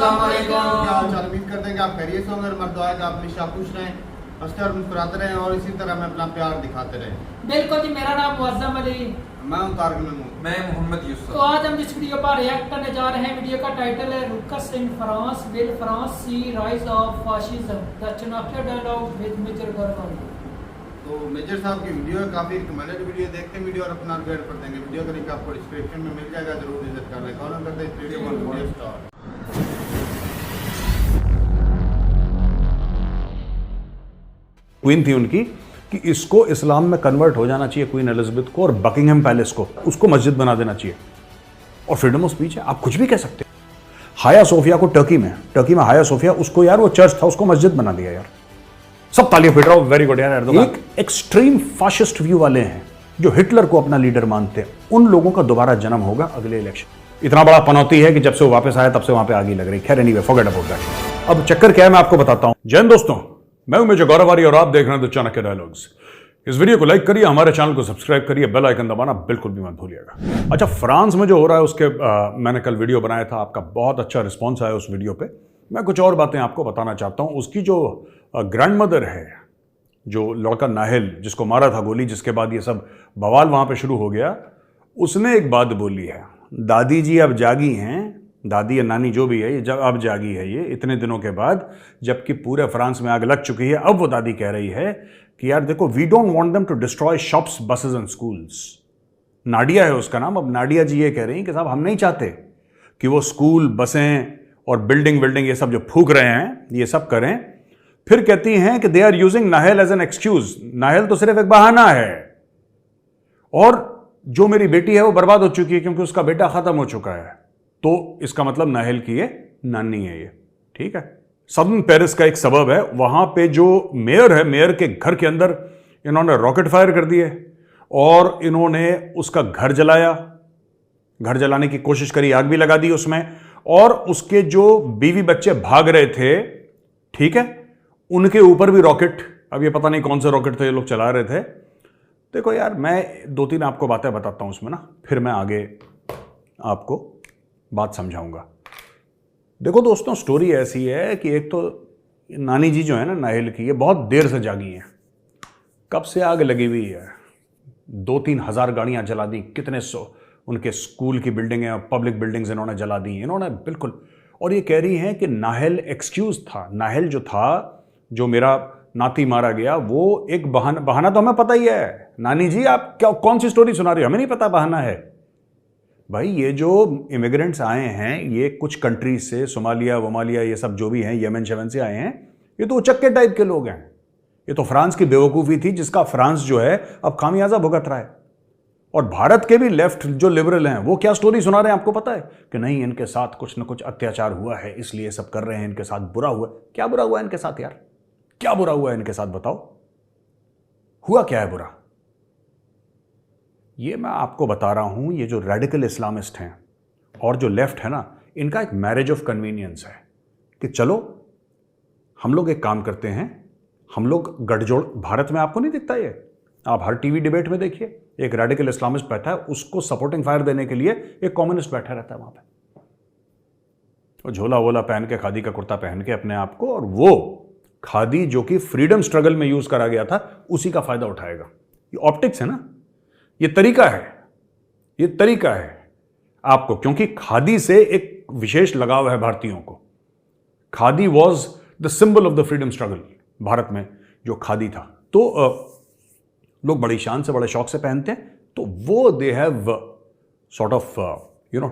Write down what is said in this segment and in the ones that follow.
अस्सलाम वालेकुम। क्या हाल चाल, उम्मीद करते हैं कि आप खैरियत से होंगे। हमारी दुआ है कि आप हमेशा खुश रहें, हंसते और मुस्कुराते रहें और इसी तरह हमें अपना प्यार दिखाते रहें। बिल्कुल जी, मेरा नाम मुअज़्ज़म अली, मैं हूं तारिक महमूद। मैं मोहम्मद यूसुफ। तो आज हम जिस वीडियो पर रिएक्ट करने जा रहे हैं, वीडियो का टाइटल है ruckus in France, will France see rise of fascism, the Chanakya dialogue with major Gaurav. तो मेजर साहब की वीडियो है, काफ़ी रिकमेंडेड वीडियो, देखते हैं वीडियो और अपना रिव्यू कर देंगे। वीडियो का लिंक आपको डिस्क्रिप्शन में मिल जाएगा, जरूर विजिट कर लें। कॉल करते हैं वीडियो वीडियो स्टार्ट। क्वीन थी उनकी कि इसको इस्लाम में कन्वर्ट हो जाना चाहिए, क्वीन एलिजाबेथ को, और बकिंगहम पैलेस को उसको मस्जिद बना देना चाहिए। और फ्रीडम ऑफ स्पीच है, आप कुछ भी कह सकते हैं। हाया सोफिया को टर्की में हाया सोफिया, उसको यार वो चर्च था, उसको मस्जिद बना दिया यार। सब तालियां पीट रहा हूं, वेरी गुड यार एर्दोगान। एक एक्सट्रीम फाशिस्ट व्यू वाले हैं जो हिटलर को अपना लीडर मानते हैं, उन लोगों का दोबारा जन्म होगा अगले इलेक्शन। इतना बड़ा पनौती है कि जब से वो वापस आया तब से वहां पे आगे लग रही। खैर एनीवे, फॉरगेट अबाउट दैट। अब चक्कर क्या है मैं आपको बताता हूं। जय हिंद दोस्तों, मैं हूं मेजर गौरव और आप देख रहे हैं द चाणक्य डायलॉग्स। इस वीडियो को लाइक करिए, हमारे चैनल को सब्सक्राइब करिए, बेल आइकन दबाना बिल्कुल भी मत भूलिएगा। अच्छा, फ्रांस में जो हो रहा है उसके मैंने कल वीडियो बनाया था, आपका बहुत अच्छा रिस्पॉन्स आया उस वीडियो पे। मैं कुछ और बातें आपको बताना चाहता हूं। उसकी जो ग्रैंड मदर है, जो लड़का नाहेल जिसको मारा था गोली, जिसके बाद ये सब बवाल वहां पे शुरू हो गया, उसने एक बात बोली है, दादी जी अब जागी हैं, दादी या नानी जो भी है, ये जब अब जागी है ये इतने दिनों के बाद, जबकि पूरे फ्रांस में आग लग चुकी है। अब वो दादी कह रही है कि यार देखो, we don't want them to destroy shops, buses and schools. Nadia है उसका नाम। अब नाडिया जी ये कह रही हैं कि साहब हम नहीं चाहते कि वो स्कूल, बसें और बिल्डिंग ये सब जो फूक रहे हैं ये सब करें। फिर कहती हैं कि they are using Nahel as an excuse. Nahel तो सिर्फ एक बहाना है, और जो मेरी बेटी है वो बर्बाद हो चुकी है क्योंकि उसका बेटा खत्म हो चुका है, तो इसका मतलब नाहेल की ये नानी है ये। ठीक है। सदर्न पेरिस का एक सबब है, वहां पे जो मेयर है, मेयर के घर के अंदर इन्होंने रॉकेट फायर कर दिए और इन्होंने उसका घर जलाया, घर जलाने की कोशिश करी, आग भी लगा दी उसमें, और उसके जो बीवी बच्चे भाग रहे थे, ठीक है, उनके ऊपर भी रॉकेट, अब ये पता नहीं कौन से रॉकेट थे ये लोग चला रहे थे। देखो यार, मैं दो तीन आपको बातें बताता हूं उसमें ना, फिर मैं आगे आपको बात समझाऊंगा। देखो दोस्तों, स्टोरी ऐसी है कि एक तो नानी जी जो है ना नाहेल की, ये बहुत देर से जागी हैं। कब से आग लगी हुई है, 2-3 हज़ार गाड़ियां जला दी, कितने सौ उनके स्कूल की बिल्डिंगें, पब्लिक बिल्डिंग्स इन्होंने जला दी इन्होंने, बिल्कुल। और ये कह रही हैं कि नाहेल एक्सक्यूज था। नाहेल जो था, जो मेरा नाती मारा गया, वो एक बहाना तो हमें पता ही है। नानी जी आप क्या कौन सी स्टोरी सुना रही हो, हमें नहीं पता बहाना है। भाई ये जो इमिग्रेंट्स आए हैं, ये कुछ कंट्रीज से, सोमालिया वोमालिया ये सब जो भी हैं, यमन शमन से आए हैं, ये तो उचक्के टाइप के लोग हैं। ये तो फ्रांस की बेवकूफ़ी थी जिसका फ्रांस जो है अब खामियाजा भुगत रहा है। और भारत के भी लेफ्ट जो लिबरल हैं वो क्या स्टोरी सुना रहे हैं आपको पता है कि नहीं, इनके साथ कुछ ना कुछ अत्याचार हुआ है इसलिए सब कर रहे हैं, इनके साथ बुरा हुआ। क्या बुरा हुआ है इनके साथ यार, क्या बुरा हुआ है इनके साथ, बताओ हुआ क्या है बुरा। ये मैं आपको बता रहा हूं, ये जो रेडिकल इस्लामिस्ट हैं और जो लेफ्ट है ना, इनका एक मैरिज ऑफ कन्वीनियंस है कि चलो हम लोग एक काम करते हैं, हम लोग गठजोड़। भारत में आपको नहीं दिखता ये, आप हर टीवी डिबेट में देखिए, एक रेडिकल इस्लामिस्ट बैठा है, उसको सपोर्टिंग फायर देने के लिए एक कम्युनिस्ट बैठा रहता है वहां पे, और झोला वोला पहन के, खादी का कुर्ता पहन के अपने आप को, और वो खादी जो कि फ्रीडम स्ट्रगल में यूज करा गया था, उसी का फायदा उठाएगा। ये ऑप्टिक्स है ना, ये तरीका है, ये तरीका है आपको, क्योंकि खादी से एक विशेष लगाव है भारतीयों को। Khadi was the symbol of the freedom struggle. Bharat में जो खादी था, तो लोग बड़ी शान से, बड़े शौक से पहनते हैं, तो वो they have sort of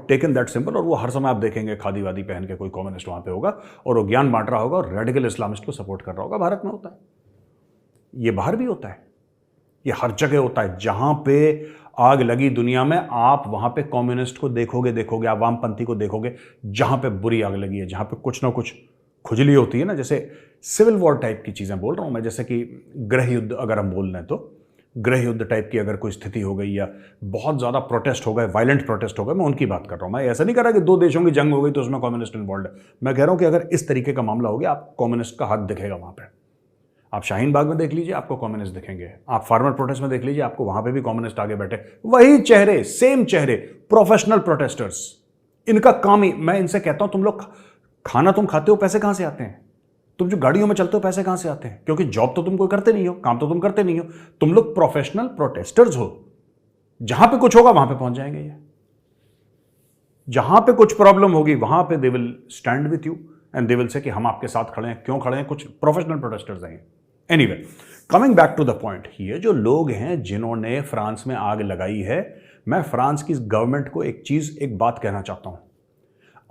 taken that symbol. और वो हर समय आप देखेंगे खादी वादी पहन के कोई कम्युनिस्ट वहां पे होगा और वो ज्ञान बांट रहा होगा और रेडिकल इस्लामिस्ट को सपोर्ट कर रहा होगा। भारत में होता है ये, बाहर भी होता है, ये हर जगह होता है। जहां पे आग लगी दुनिया में, आप वहां पे कम्युनिस्ट को देखोगे, आप वामपंथी को देखोगे। जहां पे बुरी आग लगी है, जहां पे कुछ ना कुछ खुजली होती है ना, जैसे सिविल वॉर टाइप की चीजें बोल रहा हूं मैं, जैसे कि गृह युद्ध अगर हम बोल रहे हैं, तो गृह युद्ध टाइप की अगर कोई स्थिति हो गई या बहुत ज्यादा प्रोटेस्ट हो गए, वायलेंट प्रोटेस्ट हो गए, मैं उनकी बात कर रहा हूं। मैं ऐसा नहीं कर रहा कि दो देशों की जंग हो गई तो उसमें कम्युनिस्ट इन्वॉल्व है। मैं कह रहा हूं कि अगर इस तरीके का मामला हो गया, आप कम्युनिस्ट का हाथ दिखेगा वहां पे। आप शाहीन बाग में देख लीजिए, आपको कम्युनिस्ट दिखेंगे। आप फार्मर प्रोटेस्ट में देख लीजिए, आपको वहां पे भी कम्युनिस्ट आगे बैठे, वही चेहरे, सेम चेहरे, प्रोफेशनल प्रोटेस्टर्स। इनका काम ही, मैं इनसे कहता हूं तुम लोग खाना तुम खाते हो, पैसे कहां से आते हैं? तुम जो गाड़ियों में चलते हो, पैसे कहां से आते हैं? क्योंकि जॉब तो तुम कोई करते नहीं हो, काम तो तुम करते नहीं हो, तुम लोग प्रोफेशनल प्रोटेस्टर्स हो। जहां पे कुछ होगा वहां पे पहुंच जाएंगे ये। जहां पे कुछ प्रॉब्लम होगी वहां पे they will stand with you and they will say कि हम आपके साथ खड़े हैं। क्यों खड़े हैं? कुछ प्रोफेशनल प्रोटेस्टर्स हैं। Anyway, coming back to the point, ये जो लोग हैं जिन्होंने फ्रांस में आग लगाई है, मैं फ्रांस की गवर्नमेंट को एक बात कहना चाहता हूं।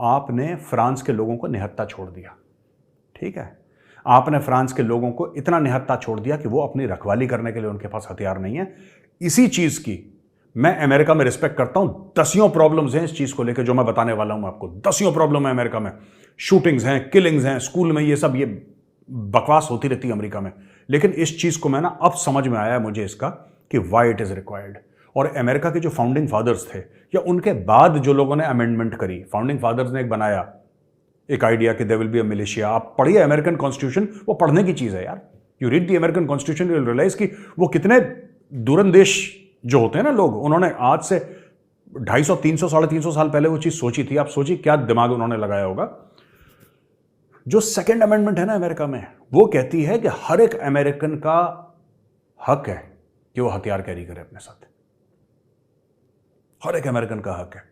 आपने फ्रांस के लोगों को निहत्था छोड़ दिया, ठीक है? आपने फ्रांस के लोगों को इतना निहत्था छोड़ दिया कि वो अपनी रखवाली करने के लिए उनके पास हथियार नहीं है। इसी चीज की मैं अमेरिका में रिस्पेक्ट करता हूं। दसियों प्रॉब्लम्स हैं इस चीज को लेकर जो मैं बताने वाला हूं आपको। दसियों प्रॉब्लम है अमेरिका में, शूटिंग्स हैं, किलिंग्स हैं स्कूल में, ये सब ये बकवास होती रहती है अमेरिका में। लेकिन इस चीज को मैं ना अब समझ में आया मुझे इसका कि व्हाई इट इज रिक्वायर्ड। और अमेरिका के जो फाउंडिंग फादर्स थे या उनके बाद जो लोगों ने अमेंडमेंट करी, फाउंडिंग फादर्स ने एक बनाया एक आइडिया कि there will be a militia. आप पढ़िए अमेरिकन कॉन्स्टिट्यूशन, वो पढ़ने की चीज है यार। You read the American constitution, you will realise कि वो कितने दूरंदेश जो होते हैं ना लोग, उन्होंने आज से 250, 300, 350 साल पहले वो चीज सोची थी। आप सोचिए क्या दिमाग उन्होंने लगाया होगा। जो सेकेंड अमेंडमेंट है ना अमेरिका में, वो कहती है कि हर एक अमेरिकन का हक है कि वो हथियार कैरी करे अपने साथ। हर एक अमेरिकन का हक है।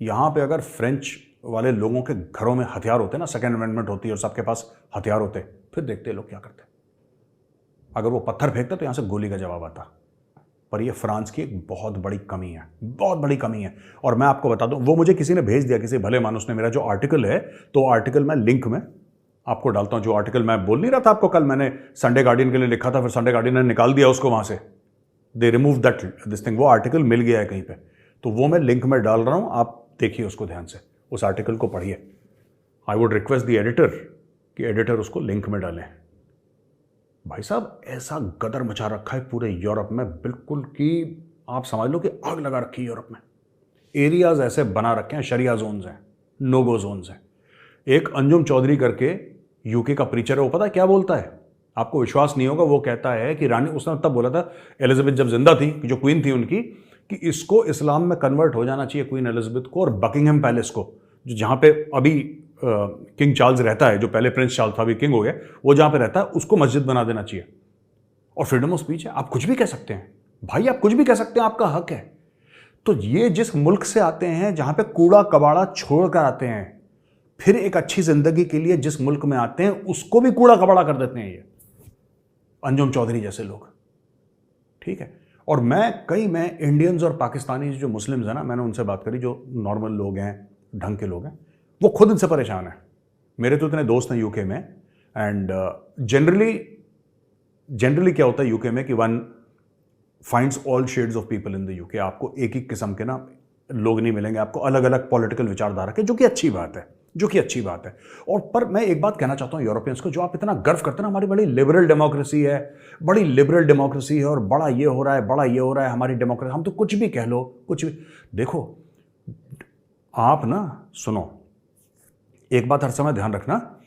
यहां पे अगर फ्रेंच वाले लोगों के घरों में हथियार होते ना, सेकेंड अमेंडमेंट होती है और सबके पास हथियार होते, फिर देखते लोग क्या करते। अगर वो पत्थर फेंकते तो यहां से गोली का जवाब आता। पर ये फ्रांस की एक बहुत बड़ी कमी है, बहुत बड़ी कमी है। और मैं आपको बता दूं, वो मुझे किसी ने भेज दिया, किसी भले मानुस ने। मेरा जो आर्टिकल है, तो आर्टिकल मैं लिंक में आपको डालता हूं। जो आर्टिकल मैं बोल नहीं रहा था आपको कल, मैंने संडे गार्डियन के लिए लिखा था, फिर संडे गार्डियन ने निकाल दिया उसको वहां से, they remove that this thing. वो आर्टिकल मिल गया है कहीं पे, तो वो मैं लिंक में डाल रहा हूं, आप देखिए उसको ध्यान से, उस आर्टिकल को पढ़िए। I would request the editor कि एडिटर उसको लिंक में डालें। भाई साहब, ऐसा गदर मचा रखा है पूरे यूरोप में, बिल्कुल कि आप समझ लो कि आग लगा रखी है यूरोप में। एरियाज ऐसे बना रखे हैं, शरिया जोन्स हैं, नो-गो जोन्स हैं। एक अंजुम चौधरी करके यूके का प्रीचर है, वो पता है क्या बोलता है? आपको विश्वास नहीं होगा। वो कहता है कि रानी, उसने तब बोला था एलिजाबेथ जब जिंदा थी, जो क्वीन थी उनकी, कि इसको इस्लाम में कन्वर्ट हो जाना चाहिए, क्वीन एलिजाबेथ को, और बकिंगहम पैलेस को, जो जहाँ पे अभी किंग चार्ल्स रहता है, जो पहले प्रिंस चार्ल्स था अभी किंग हो गया, वो जहाँ पे रहता है, उसको मस्जिद बना देना चाहिए। और फ्रीडम ऑफ स्पीच है, आप कुछ भी कह सकते हैं भाई, आप कुछ भी कह सकते हैं, आपका हक है। तो ये जिस मुल्क से आते हैं जहाँ पे कूड़ा कबाड़ा छोड़ कर आते हैं, फिर एक अच्छी जिंदगी के लिए जिस मुल्क में आते हैं उसको भी कूड़ा कबाड़ा कर देते हैं ये अंजुम चौधरी जैसे लोग, ठीक है। और मैं इंडियंस और पाकिस्तानी जो मुस्लिम्स हैं ना, मैंने उनसे बात करी, जो नॉर्मल लोग हैं, ढंग के लोग हैं, वो खुद इनसे परेशान है। मेरे तो इतने दोस्त हैं यूके में, एंड जनरली क्या होता है यूके में कि one finds all shades of people in the UK. आपको एक ही किस्म के ना लोग नहीं मिलेंगे, आपको अलग अलग पॉलिटिकल विचारधारा के, जो कि अच्छी बात है, जो कि अच्छी बात है। और पर मैं एक बात कहना चाहता हूँ यूरोपियंस को, जो आप इतना गर्व करते हैं ना, हमारी बड़ी लिबरल डेमोक्रेसी है, बड़ी लिबरल डेमोक्रेसी है, और बड़ा ये हो रहा है, बड़ा ये हो रहा है हमारी डेमोक्रेसी, हम तो कुछ भी कह लो, कुछ भी। देखो आप ना, सुनो, एक बात हर समय ध्यान रखना,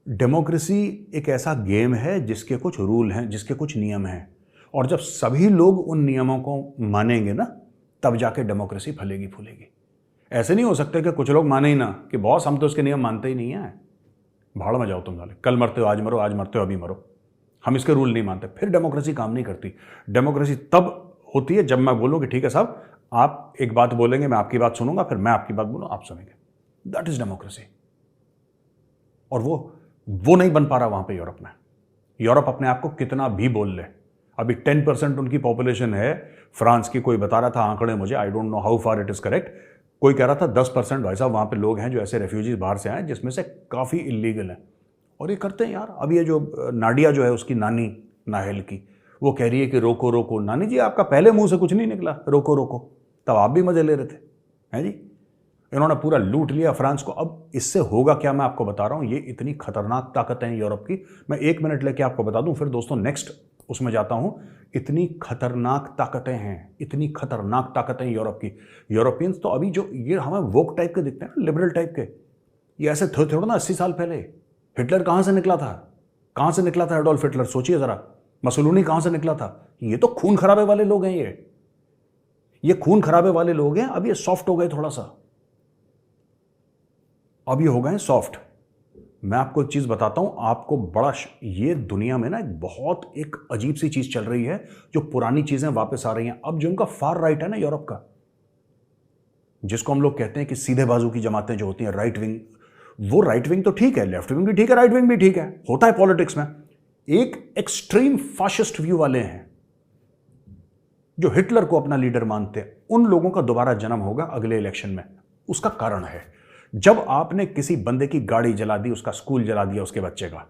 डेमोक्रेसी एक ऐसा गेम है जिसके कुछ रूल हैं, जिसके कुछ नियम हैं, और जब सभी लोग उन नियमों को मानेंगे ना, तब जाके डेमोक्रेसी फलेगी फूलेगी। ऐसे नहीं हो सकता कि कुछ लोग माने ही ना, कि बॉस हम तो उसके नियम मानते ही नहीं हैं, भाड़ में जाओ तुम साले, कल मरते हो आज मरो, आज मरते हो अभी मरो, हम इसके रूल नहीं मानते। फिर डेमोक्रेसी काम नहीं करती। डेमोक्रेसी तब होती है जब मैं बोलूँ कि ठीक है साहब, आप एक बात बोलेंगे, मैं आपकी बात सुनूंगा, फिर मैं आपकी बात बोलूँ, आप सुनेंगे। That is democracy. और वो नहीं बन पा रहा वहां पे यूरोप में। यूरोप अपने आप को कितना भी बोल ले, अभी 10% उनकी पॉपुलेशन है फ्रांस की। कोई बता रहा था आंकड़े मुझे, I don't know how far it is correct, कोई कह रहा था 10% भाई साहब वहाँ पे लोग हैं जो ऐसे रेफ्यूजीज बाहर से आए, जिसमें से काफ़ी इलीगल हैं, और ये करते हैं यार। अब ये जो नाडिया जो है, उसकी नानी नाहेल की, वो कह रही है कि रोको रोको। नानी जी, आपका पहले मुंह से कुछ नहीं निकला रोको रोको, तब आप भी मजे ले रहे थे, हैं जी। इन्होंने पूरा लूट लिया फ्रांस को। अब इससे होगा क्या, मैं आपको बता रहा हूँ। ये इतनी खतरनाक ताकतें हैं यूरोप की, मैं 1 मिनट लेके आपको बता दूँ, फिर दोस्तों नेक्स्ट उसमें जाता हूँ। इतनी खतरनाक ताकतें हैं, इतनी खतरनाक ताकतें यूरोप की। यूरोपियंस तो अभी जो ये हमें वोक टाइप के दिखते हैं ना, लिबरल टाइप के, ये ऐसे थे थोड़ा ना 80 साल पहले। हिटलर कहाँ से निकला था, कहाँ से निकला था एडोल्फ हिटलर, सोचिए ज़रा। मसोलिनी कहाँ से निकला था। ये तो खून खराबे वाले लोग हैं, ये खून खराबे वाले लोग हैं। अब ये सॉफ्ट हो गए थोड़ा सा, अब ये हो गए सॉफ्ट। मैं आपको एक चीज बताता हूं, आपको बड़ा ये दुनिया में ना एक अजीब सी चीज चल रही है, जो पुरानी चीजें वापस आ रही हैं। अब जो उनका फार राइट है ना यूरोप का, जिसको हम लोग कहते हैं कि सीधे बाजू की जमातें जो होती हैं, राइट विंग, वो राइट विंग तो ठीक है, लेफ्ट विंग भी ठीक है, राइट विंग भी ठीक है, होता है पॉलिटिक्स में। एक एक्सट्रीम फाशिस्ट व्यू वाले हैं जो हिटलर को अपना लीडर मानते हैं, उन लोगों का दोबारा जन्म होगा अगले इलेक्शन में। उसका कारण है, जब आपने किसी बंदे की गाड़ी जला दी, उसका स्कूल जला दिया, उसके बच्चे का,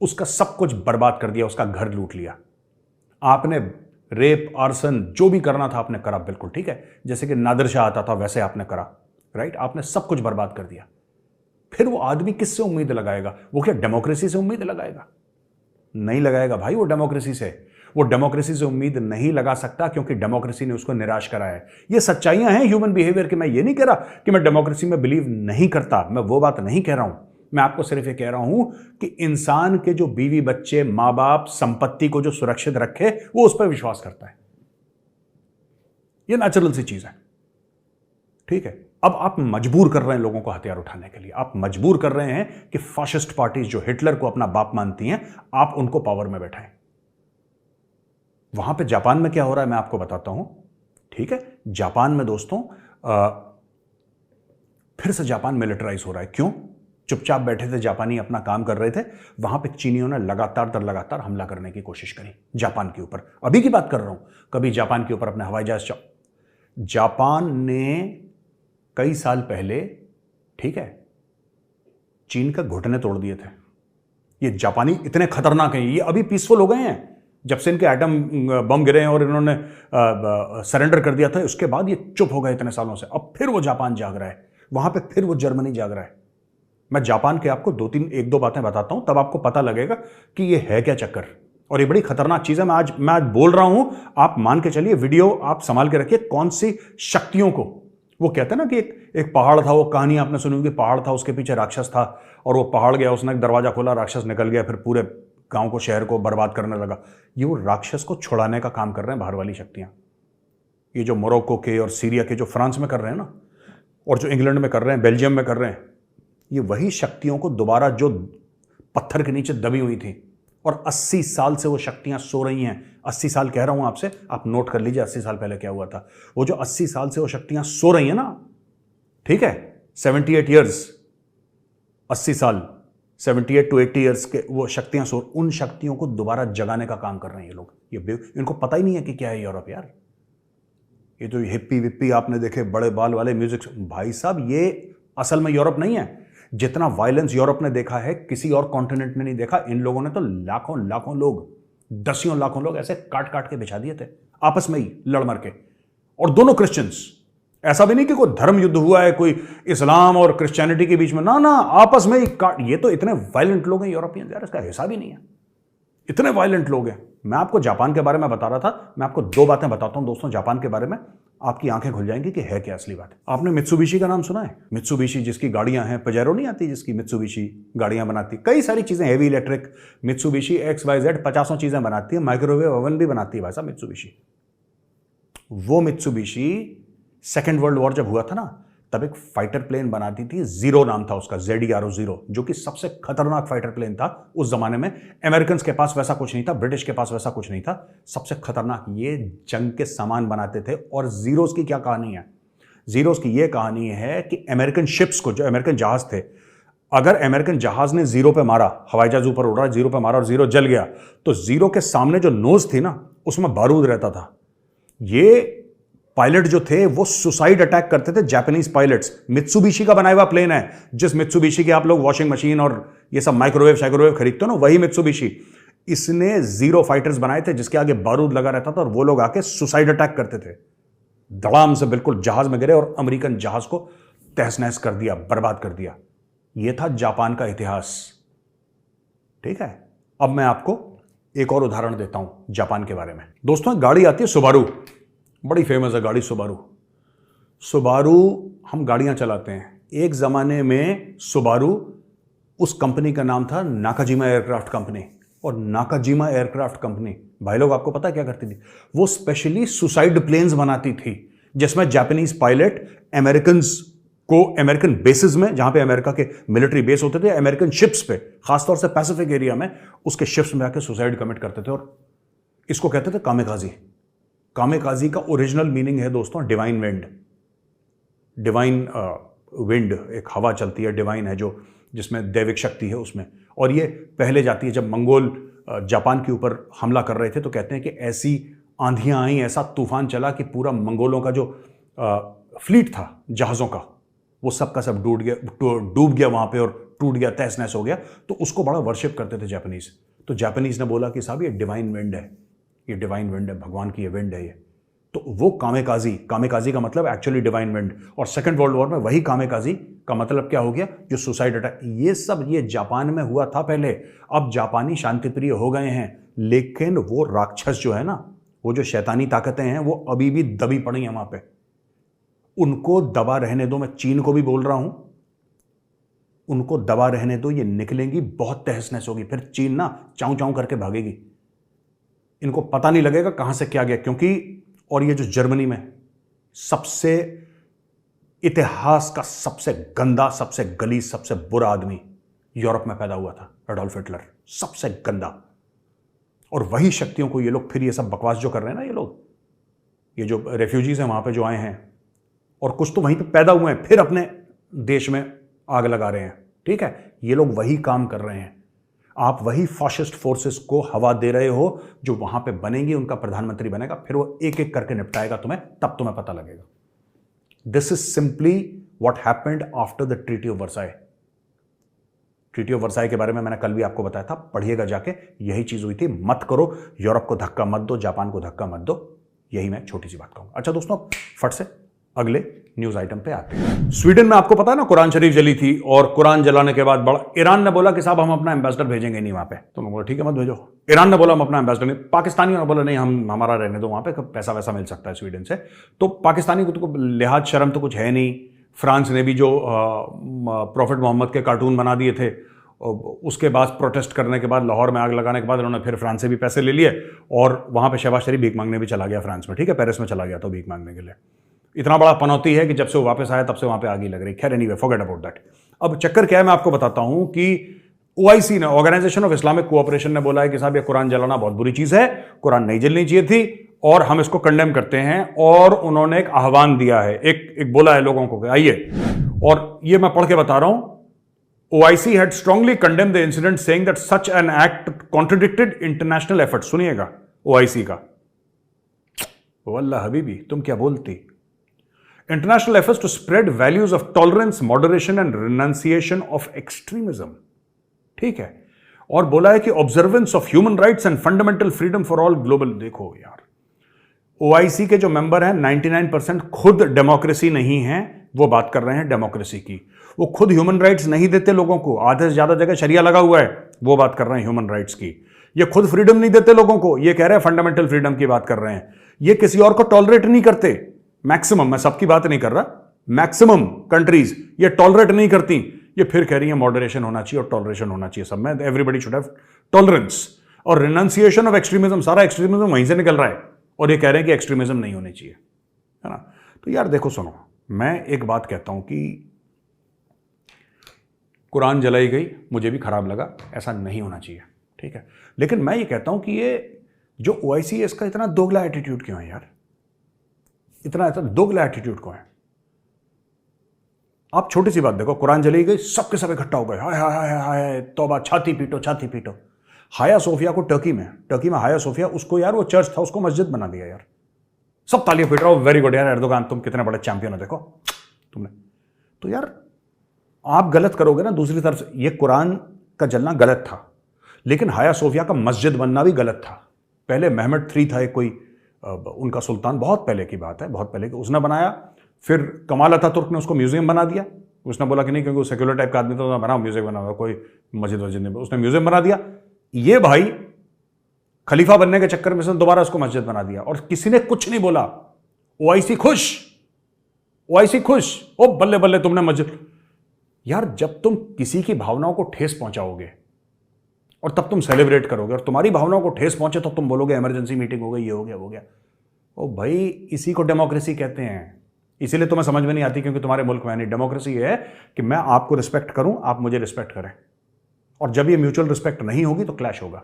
उसका सब कुछ बर्बाद कर दिया, उसका घर लूट लिया, आपने रेप, आर्सन, जो भी करना था आपने करा, बिल्कुल ठीक है, जैसे कि नादिर शाह आता था वैसे आपने करा, राइट? आपने सब कुछ बर्बाद कर दिया। फिर वो आदमी किससे उम्मीद लगाएगा? वो क्या डेमोक्रेसी से उम्मीद लगाएगा? नहीं लगाएगा भाई, वो डेमोक्रेसी से उम्मीद नहीं लगा सकता, क्योंकि डेमोक्रेसी ने उसको निराश करा है। ये सच्चाइयां हैं ह्यूमन बिहेवियर की। मैं ये नहीं कह रहा कि मैं डेमोक्रेसी में बिलीव नहीं करता, मैं वो बात नहीं कह रहा हूं। मैं आपको सिर्फ ये कह रहा हूं कि इंसान के जो बीवी बच्चे, मां बाप, संपत्ति को जो सुरक्षित रखे, वो उस पर विश्वास करता है। ये नेचुरल सी चीज है, ठीक है। अब आप मजबूर कर रहे हैं लोगों को हथियार उठाने के लिए, आप मजबूर कर रहे हैं कि फाशिस्ट पार्टीज जो हिटलर को अपना बाप मानती हैं, आप उनको पावर में बैठाएं। वहां पे जापान में क्या हो रहा है मैं आपको बताता हूं, ठीक है। जापान में दोस्तों फिर से जापान मिलिटराइज हो रहा है। क्यों? चुपचाप बैठे थे जापानी, अपना काम कर रहे थे, वहां पे चीनियों ने लगातार दर लगातार हमला करने की कोशिश करी जापान के ऊपर। अभी की बात कर रहा हूं, कभी जापान के ऊपर अपने हवाई जहाज, जापान ने कई साल पहले, ठीक है, चीन का घुटने तोड़ दिए थे। ये जापानी इतने खतरनाक हैं, ये अभी पीसफुल हो गए हैं जब से इनके एटम बम गिरे हैं और इन्होंने सरेंडर कर दिया था, उसके बाद ये चुप हो गए इतने सालों से। अब फिर वो जापान जाग रहा है, वहां पे फिर वो जर्मनी जाग रहा है। मैं जापान के आपको एक दो बातें बताता हूं, तब आपको पता लगेगा कि ये है क्या चक्कर, और ये बड़ी खतरनाक चीज है। मैं आज बोल रहा हूं, आप मान के चलिए, वीडियो आप संभाल के रखिए। कौन सी शक्तियों को, वो कहते हैं ना कि एक पहाड़ था, वो कहानी आपने सुनी होगी, पहाड़ था, उसके पीछे राक्षस था, और वो पहाड़ गया, उसने एक दरवाजा खोला, राक्षस निकल गया, फिर पूरे गांव को, शहर को बर्बाद करने लगा। ये वो राक्षस को छुड़ाने का काम कर रहे हैं बाहर वाली शक्तियां। ये जो मोरक्को के और सीरिया के, जो फ्रांस में कर रहे हैं ना, और जो इंग्लैंड में कर रहे हैं, बेल्जियम में कर रहे हैं, ये वही शक्तियों को दोबारा, जो पत्थर के नीचे दबी हुई थी, और 80 साल से वो शक्तियां सो रही हैं। 80 साल कह रहा हूं आपसे, आप नोट कर लीजिए 80 साल पहले क्या हुआ था। वो जो 80 साल से वो शक्तियां सो रही हैं ना, ठीक है, 78 ईयर्स, 80 साल, 78 to 80 ईयर्स के वो शक्तियां सो, उन शक्तियों को दोबारा जगाने का काम कर रहे हैं ये लोग। ये इनको पता ही नहीं है कि क्या है यूरोप यार। ये जो हिप्पी विप्पी आपने देखे, बड़े बाल वाले म्यूजिक, भाई साहब, ये असल में यूरोप नहीं है। जितना वायलेंस यूरोप ने देखा है, किसी और कॉन्टिनेंट ने नहीं देखा। इन लोगों ने तो लाखों लाखों लोग, दसियों लाखों लोग ऐसे काट काट के बिछा दिए थे, आपस में ही लड़ मर के, और दोनों क्रिश्चियंस। ऐसा भी नहीं कि कोई धर्म युद्ध हुआ है, कोई इस्लाम और क्रिश्चियनिटी के बीच में, ना ना, आपस में ही काट। ये तो इतने वायलेंट लोग हैं यूरोपियन यार, इसका हिसाब ही नहीं है, इतने वायलेंट लोग हैं। मैं आपको जापान के बारे में बता रहा था, मैं आपको दो बातें बताता हूं दोस्तों जापान के बारे में, आपकी आंखें खुल जाएंगी कि है क्या असली बात। आपने मित्सुबिशी का नाम सुना है? मित्सुबिशी, जिसकी गाड़ियां हैं, पजेरो नहीं आती, जिसकी मित्सुबिशी गाड़ियां बनाती, कई सारी चीजें, हेवी इलेक्ट्रिक, मित्सुबिशी XYZ 50 चीजें बनाती है, माइक्रोवेव ओवन भी बनाती है भाई साहब मित्सुबिशी। वो मित्सुबिशी सेकेंड वर्ल्ड वॉर जब हुआ था ना, तब एक फाइटर प्लेन बनाती थी, जीरो नाम था उसका, ZERO, जो कि सबसे खतरनाक फाइटर प्लेन था उस जमाने में। अमेरिकन के पास वैसा कुछ नहीं था, ब्रिटिश के पास वैसा कुछ नहीं था, सबसे खतरनाक। ये जंग के सामान बनाते थे। और जीरोस की क्या कहानी है? जीरोस की ये कहानी है कि अमेरिकन शिप्स को, जो अमेरिकन जहाज थे, अगर अमेरिकन जहाज ने जीरो पे मारा, हवाई जहाज ऊपर उड़ रहा है, जीरो पे मारा और जीरो जल गया, तो जीरो के सामने जो नोज थी ना, उसमें बारूद रहता था। ये पायलट जो थे वो सुसाइड अटैक करते थे, जापानीज पायलट्स। मित्सुबिशी का बनाया हुआ प्लेन है, जिस मित्सुबिशी के आप लोग वॉशिंग मशीन और ये सब माइक्रोवेव खरीदते हो ना, वही मित्सुबिशी। इसने जीरो फाइटर्स बनाए थे, जिसके आगे बारूद लगा रहता था, और वो लोग आके सुसाइड अटैक करते थे। धड़ाम से बिल्कुल जहाज में गिरे और अमेरिकन जहाज को तहस नहस कर दिया, बर्बाद कर दिया। यह था जापान का इतिहास, ठीक है। अब मैं आपको एक और उदाहरण देता हूं जापान के बारे में। दोस्तों, गाड़ी आती है सुबारू, बड़ी फेमस है गाड़ी सुबारू। हम गाड़ियां चलाते हैं। एक जमाने में सुबारू, उस कंपनी का नाम था नाकाजिमा एयरक्राफ्ट कंपनी। और नाकाजिमा एयरक्राफ्ट कंपनी, भाई लोग, आपको पता क्या करती थी? वो स्पेशली सुसाइड प्लेन्स बनाती थी, जिसमें जापानीज पायलट अमेरिकन को अमेरिकन बेसिस में, जहां पे अमेरिका के मिलिट्री बेस होते थे, अमेरिकन शिप्स पे, खासतौर से पैसिफिक एरिया में, उसके शिप्स में आके सुसाइड कमिट करते थे। और इसको कहते थे कामेकाजी। कामेकाजी का ओरिजिनल मीनिंग है दोस्तों डिवाइन विंड। डिवाइन विंड एक हवा चलती है, डिवाइन है, जो जिसमें दैविक शक्ति है उसमें। और ये पहले जाती है, जब मंगोल जापान के ऊपर हमला कर रहे थे तो कहते हैं कि ऐसी आंधियां आई, ऐसा तूफान चला कि पूरा मंगोलों का जो फ्लीट था जहाज़ों का, वो सब का सब डूब गया वहाँ पे और टूट गया, तहस नहस हो गया। तो उसको बड़ा वर्शिप करते थे जापानीज। तो जापानीज ने बोला कि साहब ये डिवाइन विंड है, ये डिवाइन विंड है, भगवान की ये विंड है ये। तो वो कामेकाजी, कामेकाजी का मतलब एक्चुअली डिवाइन विंड। और सेकंड वर्ल्ड वॉर में वही कामेकाजी का मतलब क्या हो गया, जो सुसाइड अटैक, ये सब ये जापान में हुआ था पहले। अब जापानी शांतिप्रिय हो गए हैं, लेकिन वो राक्षस जो है ना, वो जो शैतानी ताकतें हैं, वो अभी भी दबी पड़ी हैं वहां पे। उनको दबा रहने दो। मैं चीन को भी बोल रहा हूं, उनको दबा रहने दो, ये निकलेंगी, बहुत तहस नहस होगी, फिर चीन ना चाऊ चाऊ करके भागेगी। इनको पता नहीं लगेगा कहां से क्या गया। क्योंकि और ये जो जर्मनी में सबसे इतिहास का सबसे गंदा, सबसे गलीज, सबसे बुरा आदमी यूरोप में पैदा हुआ था, एडोल्फ हिटलर, सबसे गंदा। और वही शक्तियों को ये लोग फिर ये सब बकवास जो कर रहे हैं ना, ये लोग, ये जो रेफ्यूजीज हैं वहां पे जो आए हैं, और कुछ तो वहीं पे पैदा हुए हैं, फिर अपने देश में आग लगा रहे हैं। ठीक है, ये लोग वही काम कर रहे हैं। आप वही फाशिस्ट फोर्सेस को हवा दे रहे हो जो वहां पे बनेंगी, उनका प्रधानमंत्री बनेगा, फिर वो एक एक करके निपटाएगा तुम्हें, तब तुम्हें पता लगेगा। This is simply what happened after the treaty of Versailles. Treaty of Versailles के बारे में मैंने कल भी आपको बताया था, पढ़िएगा जाके, यही चीज हुई थी। मत करो, यूरोप को धक्का मत दो, जापान को धक्का मत दो, यही मैं छोटी सी बात कहूंगा। अच्छा दोस्तों, फट से अगले न्यूज आइटम पे आते हैं। स्वीडन में आपको पता है ना, कुरान शरीफ जली थी, और कुरान जलाने के बाद बड़ा ईरान ने बोला कि साहब हम अपना एम्बेसडर भेजेंगे नहीं वहां पे। तो मैं बोला ठीक है मत भेजो। ईरान ने बोला हम अपना एम्बेसडर नहीं, पाकिस्तानियों ने बोला नहीं, हम हमारा रहने दो वहां पे, पैसा वैसा मिल सकता है स्वीडन से। तो पाकिस्तानी को तो लिहाज शर्म तो कुछ है नहीं। फ्रांस ने भी जो प्रॉफिट मोहम्मद के कार्टून बना दिए थे, उसके बाद प्रोटेस्ट करने के बाद, लाहौर में आग लगाने के बाद, उन्होंने फिर फ्रांस से भी पैसे ले लिए, और वहां पे शहबाज शरीफ भीख मांगने भी चला गया फ्रांस में। ठीक है, पेरिस में चला गया तो भीख मांगने के लिए। इतना बड़ा पनौती है कि जब से वो वापस आया तब से वहां पे आग ही लग रही। खैर एनीवे, फॉरगेट अबाउट दैट। अब चक्कर क्या है मैं आपको बताता हूं कि ओआईसी ने, ऑर्गेनाइजेशन ऑफ इस्लामिक कोऑपरेशन ने बोला है कि साहब ये कुरान जलाना बहुत बुरी चीज है, कुरान नहीं जलनी चाहिए थी, और हम इसको कंडेम करते हैं। और उन्होंने एक आह्वान दिया है, एक बोला है लोगों को कि आइए, और ये मैं पढ़ के बता रहा हूं। OIC had strongly condemned the incident, saying that such an act contradicted international efforts. सुनिएगा OIC का, वल्लाह हबीबी तुम क्या बोलती। International efforts to spread values of tolerance, moderation and renunciation of extremism. ठीक है, और बोला है कि observance of human rights and fundamental freedom for all global। देखो यार, OIC के जो मेंबर हैं 99% खुद डेमोक्रेसी नहीं है, वो बात कर रहे हैं डेमोक्रेसी की। वो खुद ह्यूमन राइट्स नहीं देते लोगों को, आधे से ज्यादा जगह शरिया लगा हुआ है, वो बात कर रहे हैं ह्यूमन राइट्स की। ये खुद फ्रीडम नहीं देते लोगों को, ये कह रहे हैं फंडामेंटल फ्रीडम की बात कर रहे हैं। ये किसी और को टॉलरेट नहीं करते, मैक्सिमम, मैं सबकी बात नहीं कर रहा, मैक्सिमम कंट्रीज ये टॉलरेट नहीं करती। ये फिर कह रही है मॉडरेशन होना चाहिए और टॉलरेशन होना चाहिए सब में, एवरीबडी शुड हैव टॉलरेंस और रिनाउंसिएशन ऑफ एक्सट्रीमिज्म। सारा एक्सट्रीमिज्म वहीं से निकल रहा है, और ये कह रहे हैं कि एक्सट्रीमिज्म नहीं होनी चाहिए, है ना। तो यार देखो सुनो, मैं एक बात कहता हूं कि कुरान जलाई गई, मुझे भी खराब लगा, ऐसा नहीं होना चाहिए, ठीक है। लेकिन मैं ये कहता हूं कि ये जो OIC है इसका इतना दोगला एटीट्यूड क्यों है यार, इतना दोगला एटीट्यूड क्यों है। आप छोटी सी बात देखो, कुरान जलाई गई, सबके सब इकट्ठा हो गए, हाय हाय हाय हाय तौबा, छाती पीटो छाती पीटो। हाया सोफिया को टर्की में हाया सोफिया, उसको यार वो चर्च था, उसको मस्जिद बना दिया यार, सब तालियां पीट रहा हो, वेरी गुड यार एर्दोगान, तुम कितने बड़े चैंपियन हो, देखो तुमने। तो यार आप गलत करोगे ना दूसरी तरफ से। ये कुरान का जलना गलत था, लेकिन हाया सोफिया का मस्जिद बनना भी गलत था। पहले महमद III था एक कोई उनका सुल्तान, बहुत पहले की बात है, बहुत पहले की, उसने बनाया। फिर कमाल अतातुर्क ने उसको म्यूजियम बना दिया। उसने बोला कि नहीं, क्योंकि वो सेक्युलर टाइप का आदमी था, बनाओ म्यूजियम बनाओ, कोई मस्जिद वस्जिद नहीं, उसने म्यूजियम बना दिया। ये भाई खलीफा बनने के चक्कर में उसने दोबारा उसको मस्जिद बना दिया, और किसी ने कुछ नहीं बोला। OIC खुश, OIC खुश, ओ बल्ले बल्ले तुमने मस्जिद। यार जब तुम किसी की भावनाओं को ठेस पहुंचाओगे और तब तुम सेलिब्रेट करोगे, और तुम्हारी भावनाओं को ठेस पहुंचे तो तुम बोलोगे इमरजेंसी मीटिंग हो गई, ये हो गया वो गया। ओ भाई, इसी को डेमोक्रेसी कहते हैं, इसीलिए तुम्हें समझ में नहीं आती, क्योंकि तुम्हारे मुल्क में नहीं। डेमोक्रेसी है कि मैं आपको रिस्पेक्ट करूं, आप मुझे रिस्पेक्ट करें, और जब ये म्यूचुअल रिस्पेक्ट नहीं होगी तो क्लैश होगा।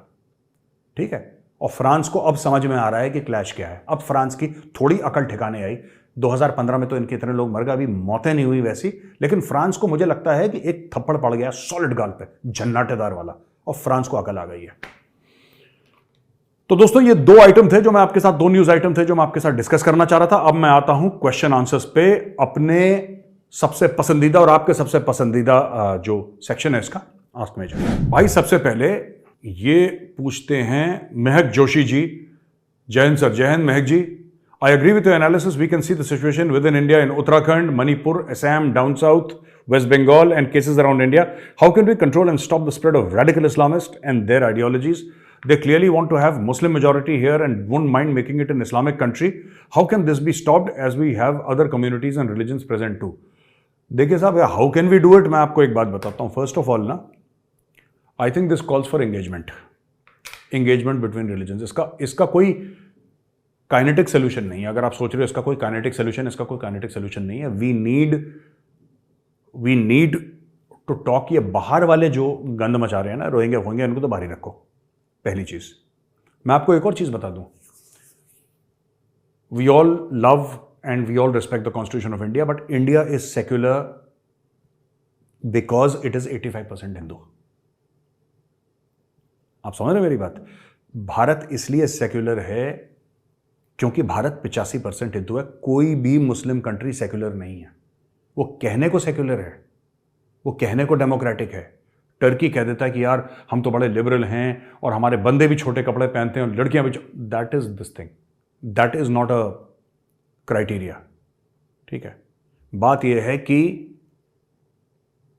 ठीक है, और फ्रांस को अब समझ में आ रहा है कि क्लैश क्या है। अब फ्रांस की थोड़ी अकल ठिकाने आई। 2015 में तो इनके इतने लोग मर गए, अभी मौतें नहीं हुई वैसी, लेकिन फ्रांस को मुझे लगता है कि एक थप्पड़ पड़ गया सॉलिड गाल पे, झन्नाटेदार वाला, और फ्रांस को अकल आ गई है। तो दोस्तों ये दो आइटम थे जो मैं आपके साथ, दो न्यूज आइटम थे जो मैं आपके साथ डिस्कस करना चाह रहा था। अब मैं आता हूं क्वेश्चन आंसर्स पे, अपने सबसे पसंदीदा और आपके सबसे पसंदीदा जो सेक्शन है इसका, आस्क मेजर। भाई सबसे पहले ये पूछते हैं महक जोशी जी। जय Hind sir. Jai Hind Mahak ji. I agree with your analysis, we can see the situation within India in Uttarakhand, Manipur, Assam, down south, West Bengal and cases around India. How can we control and stop the spread of radical Islamists and their ideologies? They clearly want to have Muslim majority here and won't mind making it an Islamic country. How can this be stopped as we have other communities and religions present too? देखिए साहब, how can we do it? मैं आपको एक बात बताता हूँ। First of all ना, I think this calls for engagement. Engagement between religions. इसका कोई kinetic solution नहीं है। अगर आप सोच रहे हो इसका कोई kinetic solution, इसका कोई kinetic solution नहीं है। We need to talk। ये बाहर वाले जो गंद मचा रहे हैं ना, रोहिंग्या फोहिंग्या, इनको तो बाहर ही रखो, पहली चीज। मैं आपको एक और चीज बता दूं, we all love and we all respect the constitution of India, but India is secular because it is 85% Hindu. आप समझ रहे मेरी बात? भारत इसलिए सेक्युलर है क्योंकि भारत 85% हिंदू है। कोई भी मुस्लिम कंट्री सेक्युलर नहीं है। वो कहने को सेक्युलर है, वो कहने को डेमोक्रेटिक है। टर्की कह देता है कि यार हम तो बड़े लिबरल हैं और हमारे बंदे भी छोटे कपड़े पहनते हैं और लड़कियां भी। That is this thing, that is not a criteria. ठीक है, बात यह है कि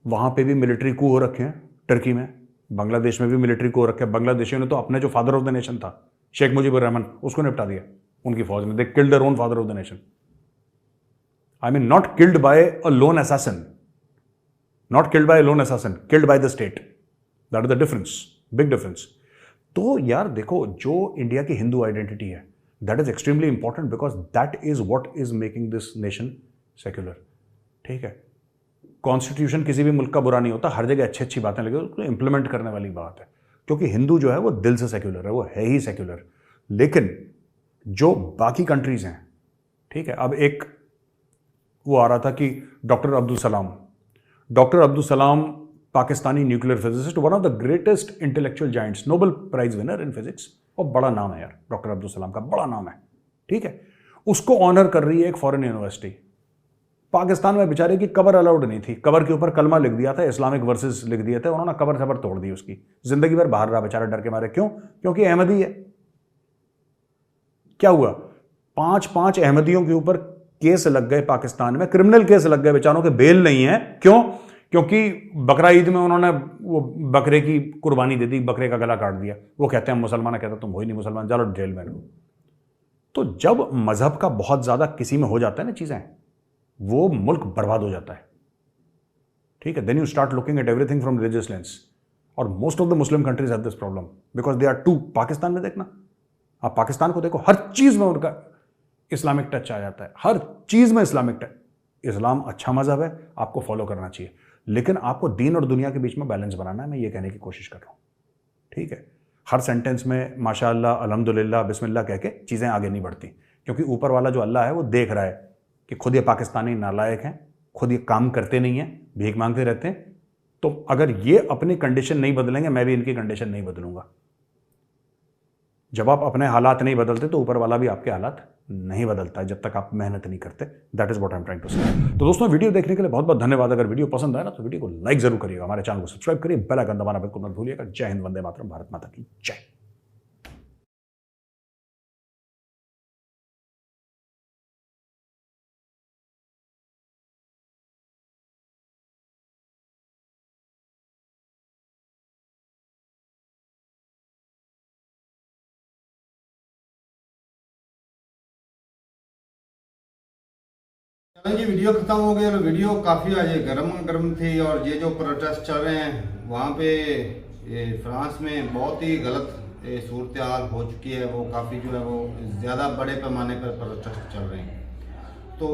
वहां पे भी मिलिट्री कू हो रखे हैं टर्की में, बांग्लादेश में भी मिलिट्री कू हो रखे हैं। बांग्लादेशियों ने तो अपने जो फादर ऑफ द नेशन था शेख मुजीबुर रहमान, उसको निपटा दिया उनकी फौज ने। They killed their own father of the nation. I mean, not killed by a lone assassin. Not killed by a lone assassin. Killed by the state. That is the difference. Big difference. तो यार देखो, जो India की Hindu identity है, that is extremely important because that is what is making this nation secular. ठीक है, constitution किसी भी मुल्क का बुरा नहीं होता, हर जगह अच्छी अच्छी बातें लगे, उसको इंप्लीमेंट करने वाली बात है। क्योंकि हिंदू जो है वो दिल से सेक्युलर है, वो है ही सेक्युलर। लेकिन जो बाकी कंट्रीज हैं, ठीक है, अब एक वो आ रहा था कि doctor Abdul Salam Pakistani nuclear physicist, one of the greatest intellectual giants, Nobel prize winner in physics, और बड़ा नाम है यार डॉक्टर अब्दुल सलाम का, बड़ा नाम है। ठीक है, उसको ऑनर कर रही है एक फॉरेन यूनिवर्सिटी। पाकिस्तान में बेचारे की कबर अलाउड नहीं थी, कबर के ऊपर कलमा लिख दिया था, इस्लामिक वर्सेस लिख दिए थे, उन्होंने कबर छबर तोड़ दी उसकी। जिंदगी भर बाहर रहा बेचारा डर के मारे। क्यों? क्योंकि अहमदी है। क्या हुआ? 5 अहमदियों के ऊपर केस लग गए पाकिस्तान में, क्रिमिनल केस लग गए, बेचारों के बेल नहीं है। क्यों? क्योंकि बकरा ईद में उन्होंने वो बकरे की कुर्बानी दे दी, बकरे का गला काट दिया। वो कहते हैं मुसलमान, कहते तुम हो ही नहीं मुसलमान, चलो जेल में रहो। तो जब मजहब का बहुत ज्यादा किसी में हो जाता है ना चीजें, वो मुल्क बर्बाद हो जाता है। ठीक है, then you start looking at everything from religious lens. और most of the Muslim countries have this problem because they are too. Pakistan में देखना, आप पाकिस्तान को देखो, हर चीज में उनका इस्लामिक टच आ जाता है, हर चीज में इस्लामिक टच। इस्लाम अच्छा मजहब है, आपको फॉलो करना चाहिए, लेकिन आपको दीन और दुनिया के बीच में बैलेंस बनाना है। मैं ये कहने की कोशिश कर रहा हूं। ठीक है, हर सेंटेंस में माशाअल्लाह, अल्हम्दुलिल्लाह, बिस्मिल्लाह कह के चीजें आगे नहीं बढ़ती, क्योंकि ऊपर वाला जो अल्लाह है वो देख रहा है कि खुद ये पाकिस्तानी नालायक हैं, खुद ये काम करते नहीं हैं, भीख मांगते रहते हैं। तो अगर ये अपनी कंडीशन नहीं बदलेंगे, मैं भी इनकी कंडीशन नहीं बदलूंगा। जब आप अपने हालात नहीं बदलते तो ऊपर वाला भी आपके हालात नहीं बदलता है, जब तक आप मेहनत नहीं करते। That is what I am trying to say. तो दोस्तों, वीडियो देखने के लिए बहुत बहुत धन्यवाद। अगर वीडियो पसंद आया ना तो वीडियो को लाइक जरूर करिएगा, हमारे चैनल को सब्सक्राइब करिए, बेल आइकन दबाना बिल्कुल मत भूलिएगा। जय हिंद, वंदे मातरम, भारत माता की जय। चलें जी, वीडियो खत्म हो गया। वीडियो काफ़ी आज गर्म थी, और ये जो प्रोटेस्ट चल रहे हैं वहाँ पे फ्रांस में बहुत ही गलत सूरत हाल हो चुकी है। वो काफ़ी जो है वो ज़्यादा बड़े पैमाने पर प्रोटेस्ट चल रहे हैं। तो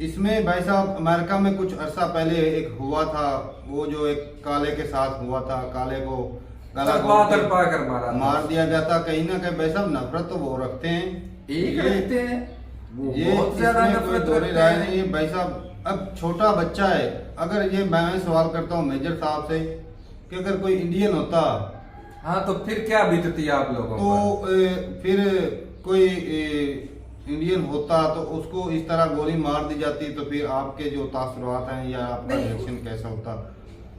इसमें भाई साहब अमेरिका में कुछ अरसा पहले एक हुआ था, वो जो एक काले के साथ हुआ था, काले को गला पाकर मार दिया गया था। कहीं ना कहीं भाई साहब नफरत तो वो रखते हैं, रखते हैं, ये बहुत ज्यादा इसमें कोई नफरत दोहरी रखते राय हैं। नहीं है भाई साहब। अब छोटा बच्चा है, अगर ये मैं सवाल करता हूँ मेजर साहब से कि अगर कोई इंडियन होता हाँ तो फिर क्या बीतती आप लोगों तो पर? फिर कोई इंडियन होता तो उसको इस तरह गोली मार दी जाती, तो फिर आपके जो तासुरात हैं या आपका नहीं। रिएक्शन कैसा होता?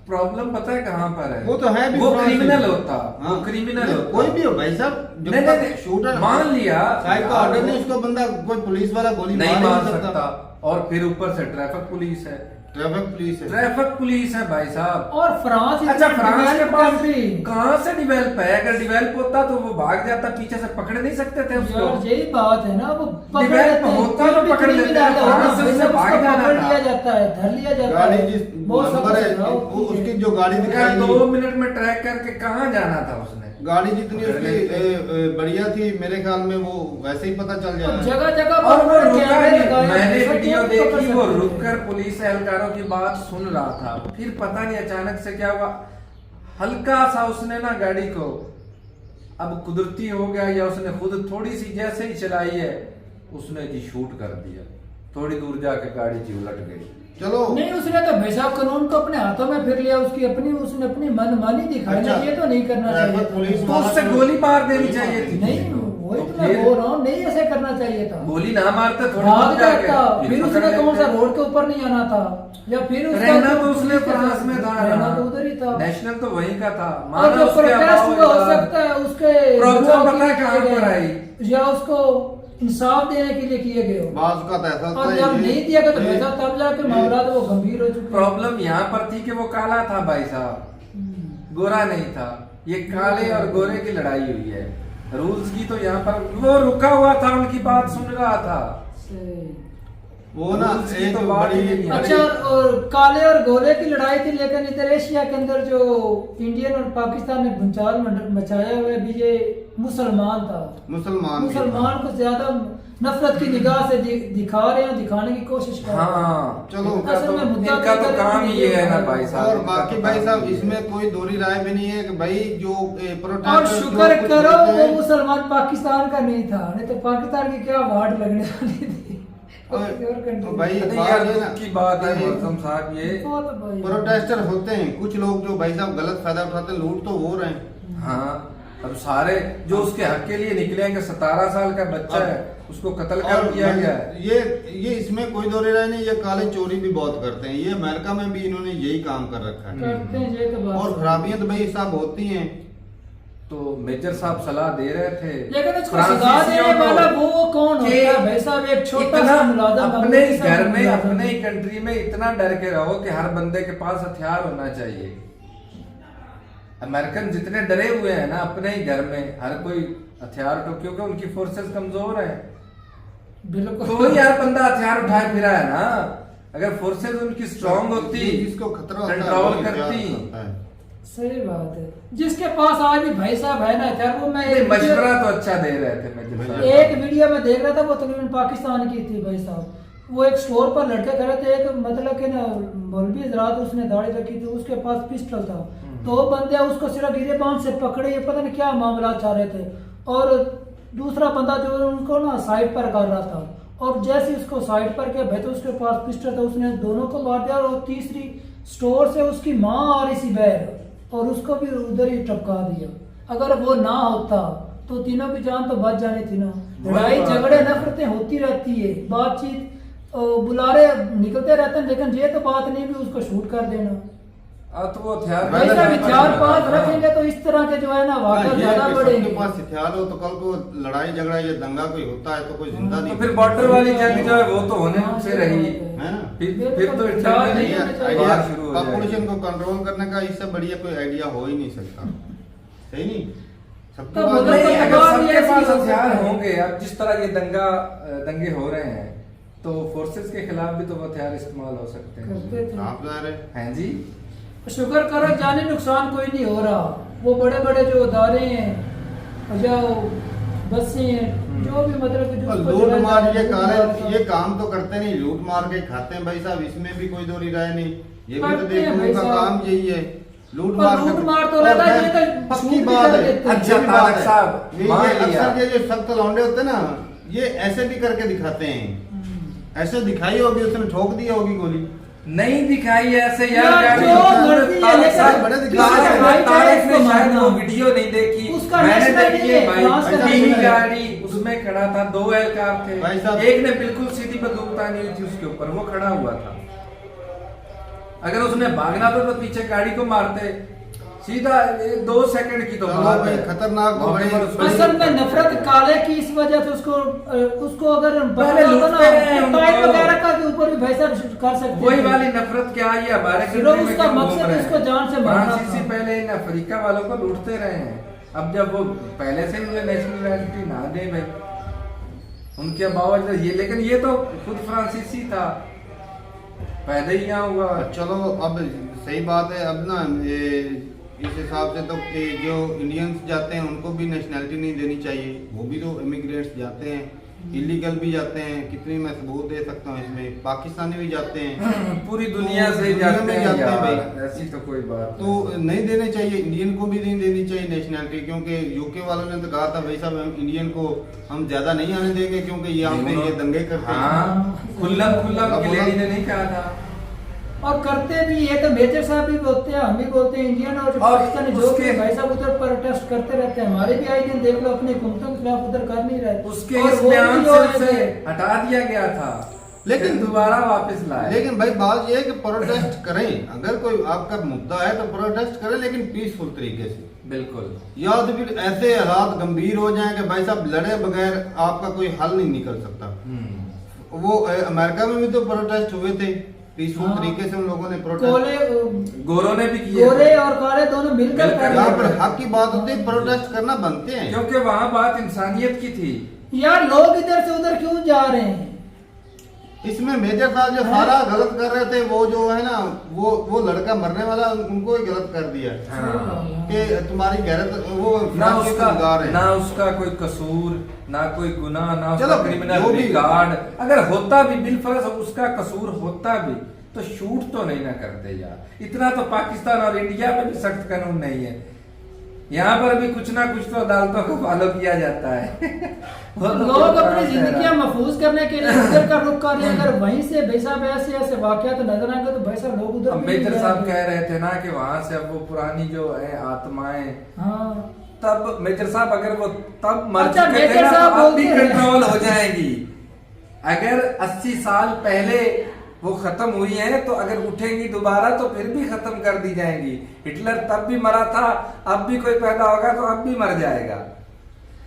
प्रॉब्लम पता है कहाँ पर है? वो तो है भी वो फ्रांस में। क्रिमिनल होता, हाँ, वो क्रिमिनल नहीं, होता। कोई भी हो भाई साहब, जब नहीं, तक नहीं, शूटर मान लिया साहब का ऑर्डर नहीं, उसको बंदा कोई पुलिस वाला गोली नहीं मार मार नहीं सकता। और फिर ऊपर से ट्रैफिक पुलिस है, ट्रैफिक पुलिस है। ट्रैफिक पुलिस है भाई साहब। और फ्रांस अच्छा, इतना फ्रांस के developed पास country। कहाँ से डिवेल्प है? अगर डिवेल्प होता तो वो भाग जाता, पीछे से पकड़ नहीं सकते थे उसको। यार यही बात है ना, वो पकड़ डिवेल्प लेते हैं, होता तो कोई भी पकड़ लेते criminal हैं, होगा, फ्रांस से वैसे उससे भाग उसको जाना पकड़ था। लिया जाता है, धर लिया जाता गाड़ी है। जिस बहुत नंबर है सख्त वो उसकी जो गाड़ी यार दिखाई 2 मिनट में ट्रैक करके कहाँ जाना था उसने? गाड़ी जितनी पकड़ उसकी लेते। बढ़िया थी मेरे ख्याल में, वो वैसे ही पता चल जाएगा। जगह जगह और वो पर रुका कैमरे नहीं, लगाए, मैंने सब वीडियो कुछ देखी, पकड़ वो सकते हैं। रुककर पुलिस एहलकारों की बात सुन रहा था। फिर पता नहीं अचानक से क्या हुआ, हल्का सा उसने ना गाड़ी को, अब कुदरती हो गया या उसने खुद थोड़ी सी जैसे ही चलाई है, उसने जी शूट कर दिया। थोड़ी दूर जाके गाड़ी जी उलट गई। चलो नहीं, उसने तो भैसा कानून को अपने हाथों में फिर लिया, उसने अपनी मनमानी दिखाई ना, अच्छा, ये तो नहीं करना ट्रैफिक चाहिए था। पुलिस तो उससे गोली मार देनी चाहिए थी। नहीं, वही तो तो मैं फिर- बोल रहा हूँ, नहीं ऐसे करना चाहिए था। गोली ना मारते थोड़ी भाग दूर जाके, जाता, फिर पकड़ उसने कौन सा लेते। रोड के ऊपर नहीं आना था, या फिर उसका रहना जो तो उसने पुलिस के फ्रांस साथ- में था, रहना तो उधर ही था। नेशनल तो वहीं का था। और माना जो उसके प्रोटेस्ट अलावा हुआ हो इधर- सकता है उसके प्रॉब्लम बचाव पता है के लिए कहाँ किए पर गए, आई? या उसको इंसाफ देने के लिए किए गए हो। बात का तो ऐसा और था जब ये- नहीं दिया गया तो ये- वैसा तब जाके मामला तो वो गंभीर हो चुके। प्रॉब्लम यहाँ पर थी कि वो काला था भाई साहब, गोरा नहीं था। ये काले और गोरे की लड़ाई हुई है। रूल्स की तो यहाँ पर वो रुका हुआ था, उनकी बात सुन रहा था। वो ना रूल्स की एक तो बात ही बड़ी नहीं है। अच्छा, और काले और गोरे की लड़ाई थी, लेकिन इधर एशिया के अंदर जो इंडियन और पाकिस्तान ने भूचाल मचाया हुआ है, भी ये मुसलमान था। मुसलमान मुसलमान को ज्यादा नफरत की निगाह से दिखा रहे हैं, दिखाने की कोशिश कर रहे हैं। हाँ चलो, इनका असल में मुद्दा इनका तो तो काम ही ये है ना भाई साहब। और इनका बाकी तो भाई काम साहब ही है। इसमें कोई दोहरी राय भी नहीं है कि भाई जो प्रोटेस्ट और शुक्र करो वो मुसलमान पाकिस्तान का नहीं था, नहीं तो पाकिस्तान की क्या वाट लगने वाली थी। तो भाई नहीं बात यार, ये ना दुख की बात है कि मौसम साहब, ये प्रोटेस्टर होते हैं कुछ लोग जो भाई साहब गलत फायदा उठाते हैं, लूट तो हो रहे हैं। हाँ, अब सारे जो उसके हक के लिए निकलेंगे, 17 साल का बच्चा अब- है, उसको कत्ल कर और दिया गया है। ये इसमें कोई दोहरी राय नहीं, ये काले चोरी भी बहुत करते हैं, ये अमेरिका में भी इन्होंने यही काम कर रखा है। करते हैं ये तो बात और है। खराबियां तो भाई साहब होती हैं। तो मेजर साहब सलाह दे रहे थे, लेकिन इसको सजा फ्रांसीसियों देने को वाला वो कौन होता कि है भाई साहब? एक छोटा इतना सा मुलाजिम, अपने ही अमेरिकी सा घर में, मुलाजिम। अपने ही कंट्री में इतना डर के रहो कि हर बंदे के पास हथियार होना चाहिए। अमेरिकन जितने डरे हुए हैं ना अपने ही घर में, हर कोई हथियार तो, क्योंकि उनकी फोर्सेस कमजोर है। बिल्कुल। तो वही यार बंदा हथियार उठाए फिरा है ना। अगर फोर्सेस उनकी स्ट्रांग होती, जिसको खतरा होता है कंट्रोल वो हथियार करती। होता है। सही बात है, जिसके पास आज भी भाई साहब है ना हथियार, वो मैं नहीं, एक मशवरा तो अच्छा दे रहे थे मेजर साहब। एक वीडियो में देख रहा था, वो तकरीबन पाकिस्तान की थी भाई साहब। वो एक स्टोर पर लड़के खड़े थे, एक मतलब कि ना मौलवी हजरात, उसने दाढ़ी रखी थी, उसके पास पिस्टल था। तो बंदे उसको सिर्फ गिरेबान से पकड़े, ये पता नहीं क्या मामला चाह रहे थे। और दूसरा बंदा जो उनको ना साइड पर कर रहा था, और जैसे ही उसको साइड पर किया भाई तो उसके पास पिस्टल था, उसने दोनों को मार दिया। और तीसरी स्टोर से उसकी माँ आ रही थी बाहर, और उसको भी उधर ही टपका दिया। अगर वो ना होता तो तीनों की जान तो बच जानी थी ना। लड़ाई झगड़े नफरतें होती रहती है, बातचीत बुलारे निकलते रहते हैं, लेकिन ये तो बात नहीं भी उसको शूट कर देना। तो वो हथियार भाई साहब हथियार पास रखेंगे तो इस तरह के जो है ना वाकई ये ज्यादा कि बढ़ेंगे। सबके पास हथियार हो तो कल को लड़ाई झगड़ा या दंगा कोई होता है तो कोई जिंदा नहीं। तो फिर बॉर्डर वाली जंग जो है वो तो होने से रही। है ना? फिर तो हथियार नहीं इंटरनल होने चाहिए। बाहर शुरू हो पॉपुलेशन जाएगी। को कंट्रोल करने का इससे बढ़िया कोई आइडिया हो ही नहीं सकता। सही नहीं? सबके तो पास मतलब नहीं, तो अगर दबाव भी सबके ऐसी पास हो हथियार सकता है। होंगे, अब जिस तरह ये दंगे हो रहे हैं, तो फोर्सेस के खिलाफ भी तो हथियार इस्तेमाल हो सकते हैं। करते थे। आप जा रहे हैं जी। शुक्र करो जानी नुकसान कोई नहीं हो रहा। वो बड़े बड़े जो अदारे हैं, जो बसें जो भी मतलब कि और जिसको लूट चलाया मार जा ये रहा है, कार्य ये काम तो करते नहीं, लूट मार के खाते हैं भाई साहब, इसमें भी कोई दोहरी राय नहीं। ये भी तो करते हैं देखो भाई उनका साहब। काम यही है, लूट और मार लूट मार तो रहता है, ये तो पक्की छूट भी बात कर है। देते हैं। अच्छा, ये भी बात तारक है। साहब, ये मान लिया। अक्सर ये जो सख्त लौंडे होते हैं ना, ये ऐसे भी करके दिखाते हैं, ऐसे दिखाई होगी, उसने ठोक दी होगी गोली। नहीं दिखाई ऐसे यार, यार जो मर्जी है, तारक लेकिन साहब, बड़े किसी दिखाते का हैं। भाई चाहे तारक ने उसको शायद मारना। वो वीडियो नहीं देखी, उसका मैंने नेशनल देखी नहीं है, भाई। फ्रांस का नीली नेशनल है। गाड़ी उसमें खड़ा था, 2 एहलकार थे, भाई साहब। एक ने बिल्कुल सीधी बंदूक तानी हुई थी उसके ऊपर, वो खड़ा हुआ था। अगर उसने भागना था तो पीछे गाड़ी को मारते, सीधा 2 सेकंड की तो चलो बात भाई, है। खतरनाक तो मौके बड़ी- पर उसको- असल में नफरत काले की इस वजह से उसको अगर पहले लूटते हैं उनको। टाइप वगैरह का के ऊपर भी भाई साहब कर सकते वही हैं। वाली नफरत क्या है, ये हमारे सिर्फ कंट्री में उसका क्यों घूम मकसद रहे हैं? उसको जान से मारना फ्रांसीसी था। पहले इन अफ्रीका वालों को लूटते रहे हैं, अब जब वो पहले से ही उन्हें नेशनलिटी ना दे भाई, उनके बावजूद ये, लेकिन ये तो खुद फ्रांसीसी था, पैदा ही यहाँ हुआ। चलो अब सही बात है, अब ना ये इस हिसाब से तो कि जो इंडियंस जाते हैं उनको भी नेशनैलिटी नहीं देनी चाहिए, वो भी तो इमिग्रेट्स जाते हैं, इलीगल भी जाते हैं, कितनी मैं सबूत दे सकता हूँ इसमें, पाकिस्तानी भी जाते हैं, पूरी दुनिया से ही दुनिया जाते में हैं जाते हैं यार, भाई। ऐसी तो कोई बात तो नहीं देने चाहिए, इंडियन को भी नहीं देनी चाहिए नेशनैलिटी, क्योंकि यूके वालों ने तो कहा था भाई साहब हम इंडियन को हम ज्यादा नहीं आने देंगे क्योंकि यहाँ पे ये दंगे करते हैं। हाँ, खुल्लम खुल्लम की लेडी ने नहीं कहा था। और करते भी ये तो मेजर साहब भी बोलते हैं, हम भी बोलते हैं, इंडियन और पाकिस्तानी जो उसके- भी भाई साहब उधर प्रोटेस्ट करते रहते हैं, हमारे भी आए दिन देख लो अपने हुकूमतों के खिलाफ उधर कर नहीं रहे। उसके और इस वो भी बयान जो से है उसे कि- हटा दिया गया था, लेकिन लेकिन दोबारा वापस लाए। लेकिन भाई बात ये है कि प्रोटेस्ट करें, अगर कोई आपका मुद्दा है तो प्रोटेस्ट करें, लेकिन पीसफुल तरीके से, बिल्कुल। या तो फिर ऐसे हालात गंभीर हो जाएं कि भाई साहब लड़े बगैर आपका कोई हल नहीं निकल सकता। वो अमेरिका में भी तो प्रोटेस्ट हुए थे पीसफुल हाँ। तरीके से, उन लोगों ने प्रोटेस्ट, गोले गोरों ने भी किए गोरे थे। और काले दोनों मिलकर मिलकर कर यहाँ रहे पर हैं। हक की बात होती है, प्रोटेस्ट करना बनते हैं। क्योंकि वहाँ बात इंसानियत की थी। यार लोग इधर से उधर क्यों जा रहे हैं? इसमें मेजर साहब जो सारा गलत कर रहे थे, वो जो है ना वो लड़का मरने वाला उनको ही गलत कर दिया हाँ। कि तुम्हारी गैरत वो ना उसका गुनहगार है। ना उसका कोई कसूर, ना कोई गुनाह, ना उसका चलो, क्रिमिनल जो भी- रिकॉर्ड। अगर होता भी बिलफर्ज उसका कसूर होता भी तो शूट तो नहीं ना करते यार। इतना तो पाकिस्तान और इंडिया में भी सख्त कानून नहीं है, यहाँ पर भी कुछ ना कुछ तो अदालतों को फॉलो किया जाता है। वो तो लोग कोई अपनी बात जिंदगी है। महफूज करने के लिए उधर का रुख कर रहे हैं। अगर वहीं से भाई साहब ऐसे ऐसे वाकयात नजर आएंगे तो भाई साहब लोग उधर भी अम्बेडकर नहीं साहब जाएंगे। कह रहे थे ना कि वहां से अब वो पुरानी जो है आत्माएं, हाँ तब मेजर साहब अगर वो तब मर अच्छा, चुके थे मेजर ना तो साहब अब भी बोलते हैं। कंट्रोल हो जाएगी। अगर 80 साल पहले वो खत्म हुई है तो अगर उठेंगी दोबारा तो फिर भी खत्म कर दी जाएंगी। हिटलर तब भी मरा था, अब भी कोई पैदा होगा तो अब भी मर जाएगा।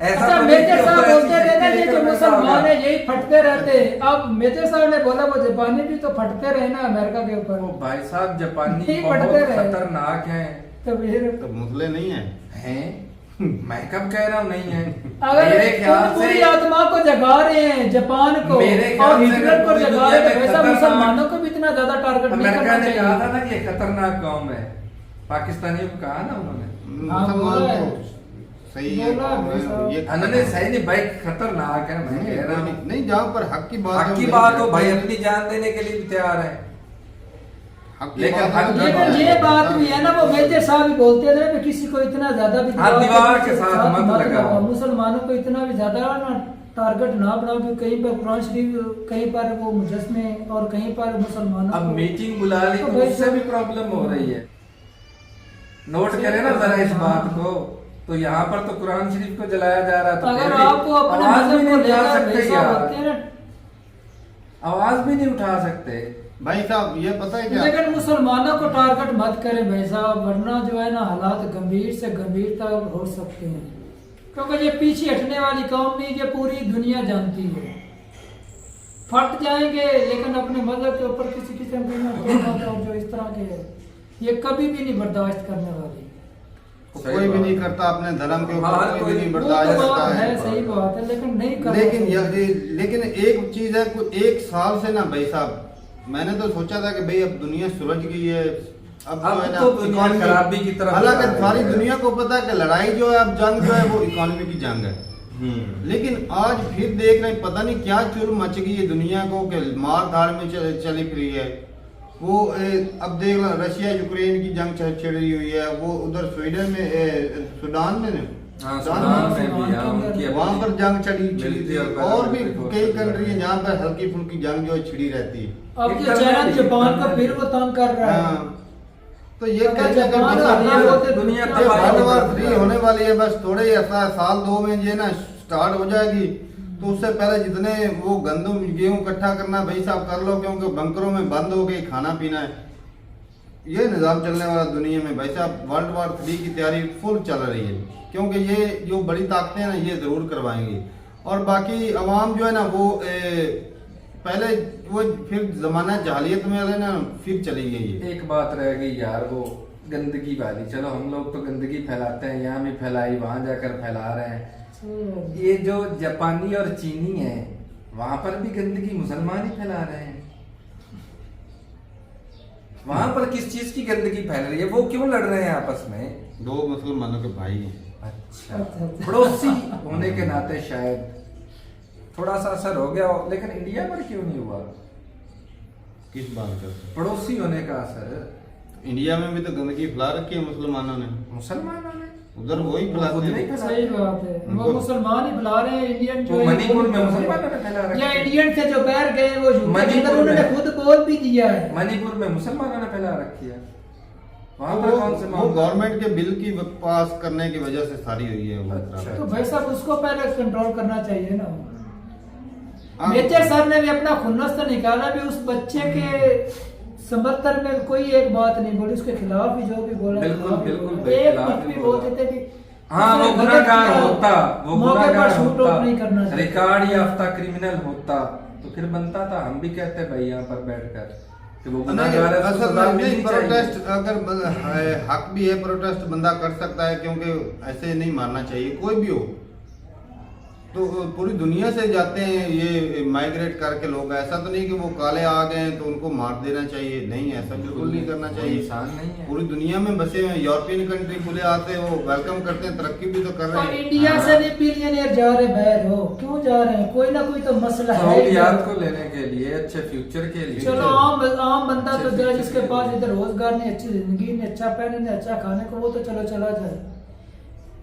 ऐसा अच्छा, तो नहीं मेजर कि साहब वो ऐसी बोलते थे ना शक्ति ये जो लेकर पैदा मुसलमान होगा। है यही फटते रहते हैं। अब मेजर साहब ने बोला वो जापानी भी तो फटते रहे ना अमेरिका के ऊपर। वो भाई साहब जापानी नहीं बहुत पढ़ते रहे। खतरनाक हैं। तो फिर तो मुसले नहीं है। हैं? मैं कब कह रहा हूँ नहीं है। अगर मेरे ख्याल पूरी से आत्मा को जगा रहे हैं जापान को मेरे ख्याल और से हिटलर को पूरी जगा रहे हैं, दुनिया तो में वैसा खतरनाक- मुसलमानों को भी इतना ज्यादा टारगेट नहीं अमेरिका करना ने कहा था चाहिए। ना कि ये खतरनाक कौम है, पाकिस्तानियों को कहा ना उन्होंने। हाँ, मुसलमान बोला है। तो सही है, बोला है साहब। ये उन्होंने सही नहीं भाई, खतरनाक है। मैं कह रहा हूँ नहीं, जहाँ पर हक की बात है, हक की वहीं बात हो रहते भाई, हैं। अपनी जान देने के लिए भी तैयार है। हक की लेकिन बात है, हक तो लेकिन रहते ये हैं। बात भी है ना, वो मेजर साहब भी बोलते थे कि किसी को इतना ज्यादा भी हाँ, दीवार के साथ मत लगाओ। मुसलमानों को इतना भी ज्यादा ना टारगेट ना बनाओ कि कहीं पर कुरान शरीफ, कहीं पर वो मुजस्मे और कहीं पर मुसलमानों अब को- मीटिंग बुला ली तो तो भाई उससे साहब- भी प्रॉब्लम हो रही है। नोट करें ना जरा इस बात को, तो यहाँ पर तो कुरान शरीफ को जलाया जा रहा है, तो अगर फिर भी आपको अपने आवाज भी मजहब नहीं को उठा लेकर सकते वैसा यार, होते हैं ना, आवाज भी नहीं उठा सकते। भाई साहब ये पता है क्या, लेकिन मुसलमानों को टारगेट मत करें भाई साहब, वरना जो है ना हालात गंभीर से गंभीरता हो सकते हैं। क्योंकि ये पीछे हटने वाली कौम नहीं, ये पूरी दुनिया जानती है। फट जाएंगे लेकिन अपने मजहब के ऊपर किसी किस्म की ना जो इस तरह के है, ये कभी भी नहीं बर्दाश्त करने वाली। कोई भी नहीं करता अपने धर्म के हाँ, ऊपर, कोई भी नहीं वो बर्दाश्त तो बात करता है, है। सही बात है, लेकिन नहीं कर लेकिन एक चीज है, एक साल से ना भाई साहब मैंने तो सोचा था कि भाई अब दुनिया सुलझ गई है, अब जो अब है ना तो दुनिया इकॉनमी- खराबी की तरफ हालांकि जा रही सारी है। दुनिया को पता है कि लड़ाई जो है अब जंग जो है वो इकोनॉमी की जंग है। लेकिन आज फिर देख रहे हैं पता नहीं क्या चुर मच गई है दुनिया को कि मार धाड़ में चली फिरी है। वो अब देख लो रशिया यूक्रेन की जंग छिड़ी हुई है, वो उधर स्वीडन में सूडान में वहाँ पर जंग छिड़ी थी, और भी कई कंट्री है जहाँ पर हल्की फुल्की जंग जो छिड़ी रहती है। अब जो चाइना जापान का फिर वो तंग कर रहा है। तो ये कहते दुनिया वर्ल्ड वॉर 3 होने वाली है, बस थोड़े ही साल 2 में ये ना स्टार्ट हो जाएगी। तो उससे पहले जितने वो गंदम गेहूं इकट्ठा करना भाई साहब कर लो, क्योंकि बंकरों में बंद हो गई, खाना पीना है। ये निज़ाम चलने वाला दुनिया में भाई साहब। वर्ल्ड वॉर 3 की तैयारी फुल चल रही है, क्योंकि ये जो बड़ी ताकतें हैं ना ये जरूर करवाएंगी। और बाकी अवाम जो है ना वो पहले वो फिर जमाना जहालियत में ना फिर चली गई है। एक बात रह गई यार, वो गंदगी वाली। चलो हम लोग तो गंदगी फैलाते हैं, यहाँ भी फैलाई, वहां जाकर फैला रहे हैं। ये जो जापानी और चीनी है वहां पर भी गंदगी मुसलमान ही फैला रहे हैं। वहां पर किस चीज की गंदगी फैल रही है? वो क्यों लड़ रहे हैं आपस में? 2 मुसलमानों के भाई हैं। अच्छा, पड़ोसी होने के नाते शायद थोड़ा सा असर हो गया हो, लेकिन इंडिया पर क्यों नहीं हुआ? किस बात का? पड़ोसी होने का असर। इंडिया में भी तो गंदगी फैला रखी है मुसलमानों ने, उधर वही फैलाते हैं। सही बात है, वो मुसलमान ही फैला रहे हैं। इंडियन जो मणिपुर में मुसलमानों ने फैला रखा या है। इंडियन से जो बाहर गए वो मणिपुर उन्होंने खुद बोल भी दिया है। मणिपुर में मुसलमानों ने फैला रखी है। वहाँ पर कौन से वो गवर्नमेंट के बिल की पास करने की वजह से सारी हुई है। अच्छा। तो भाई साहब उसको पहले कंट्रोल करना चाहिए ना। मेजर साहब ने भी अपना खुन्नस तो निकाला, भी उस बच्चे के समर्थन में कोई एक बात नहीं बोली, उसके खिलाफ भी जो भी बोला बिल्कुल एक कुछ भी बोलते थे कि हाँ वो गुनाहगार होता, वो गुनाहगार होता, नहीं करना चाहिए। रिकॉर्ड याफ्ता क्रिमिनल होता तो फिर बनता था। हम भी कहते भाई यहाँ पर बैठकर कि वो गुनाहगार है, उसको सजा मिलनी चाहिए। प्रोटेस्ट अगर हक भी है, प्रोटेस्ट बंदा कर सकता है, क्योंकि ऐसे नहीं मारना चाहिए कोई भी हो। तो पूरी दुनिया से जाते हैं ये माइग्रेट करके लोग, ऐसा तो नहीं कि वो काले आ गए तो उनको मार देना चाहिए, नहीं ऐसा बिल्कुल नहीं करना चाहिए। इंसान नहीं है। पूरी दुनिया में बसे हुए यूरोपियन कंट्री खुले आते हैं, वो वेलकम करते हैं, तरक्की भी तो कर रहे और हैं। इंडिया से भी बिलियनियर जा रहे बाहर हो, क्यों जा रहे हैं? कोई ना कोई तो मसला है सहूलियात को लेने के लिए, अच्छे फ्यूचर के लिए। चलो आम बंदा तो जाए जिसके पास इधर रोजगार नहीं, अच्छी जिंदगी नहीं, अच्छा पहने नहीं, अच्छा खाने को, वो तो चलो चला जाए।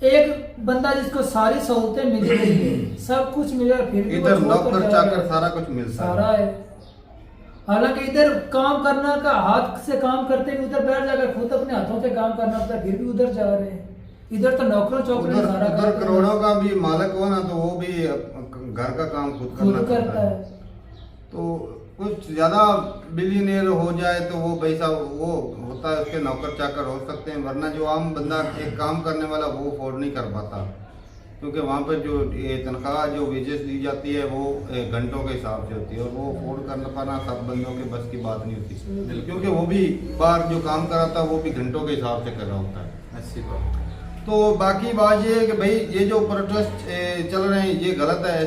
एक बंदा जिसको सारी सहूलतें मिल रही है, सब कुछ मिल रहा है, फिर भी इधर नौकर चाकर सारा कुछ मिलता सारा है। हालांकि इधर काम करना का हाथ से काम करते हैं, उधर बैठ जाकर खुद अपने हाथों से काम करना पड़ता है, फिर भी उधर जा रहे हैं। इधर तो नौकरों चौकरों सारा उधर करोड़ों का भी मालिक हो ना, तो वो भी घर का काम खुद करता है। तो कुछ ज्यादा बिलियनियर हो जाए तो वो पैसा वो होता है, उसके नौकर चाकर हो सकते हैं, वरना जो आम बंदा एक काम करने वाला वो अफोर्ड नहीं कर पाता, क्योंकि वहाँ पर जो तनख्वाह जो वेजेस दी जाती है वो घंटों के हिसाब से होती है, और वो अफोर्ड कर पाना सब बंदों के बस की बात नहीं होती, क्योंकि वो भी बाहर जो काम कराता है वो भी घंटों के हिसाब से कर रहा होता है। ऐसी बात। तो बाकी बात ये है कि भाई ये जो प्रोटेस्ट चल रहे हैं ये गलत है,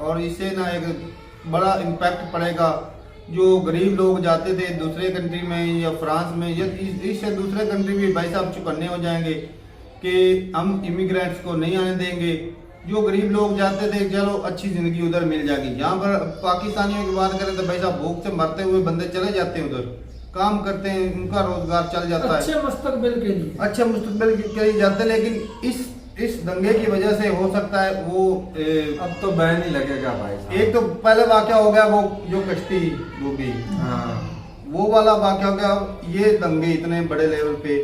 और इससे ना एक बड़ा इम्पैक्ट पड़ेगा। जो गरीब लोग जाते थे दूसरे कंट्री में या फ्रांस में, या इससे दूसरे कंट्री भी भाई साहब चुकन्ने हो जाएंगे कि हम इमिग्रेंट्स को नहीं आने देंगे। जो गरीब लोग जाते थे चलो अच्छी जिंदगी उधर मिल जाएगी। यहाँ पर पाकिस्तानियों की बात करें तो भाई साहब भूख से मरते हुए बंदे चले जाते हैं, उधर काम करते हैं, उनका रोजगार चल जाता है, अच्छे मुस्तकबिल के लिए, अच्छे मुस्तकबिल के लिए जाते हैं। लेकिन इस दंगे की वजह से हो सकता है वो अब तो बैन ही लगेगा भाई साहब। एक तो पहले वाकया हो गया वो जो कश्ती डूबी, हाँ वो वाला वाकया हो गया। ये दंगे इतने बड़े लेवल पे,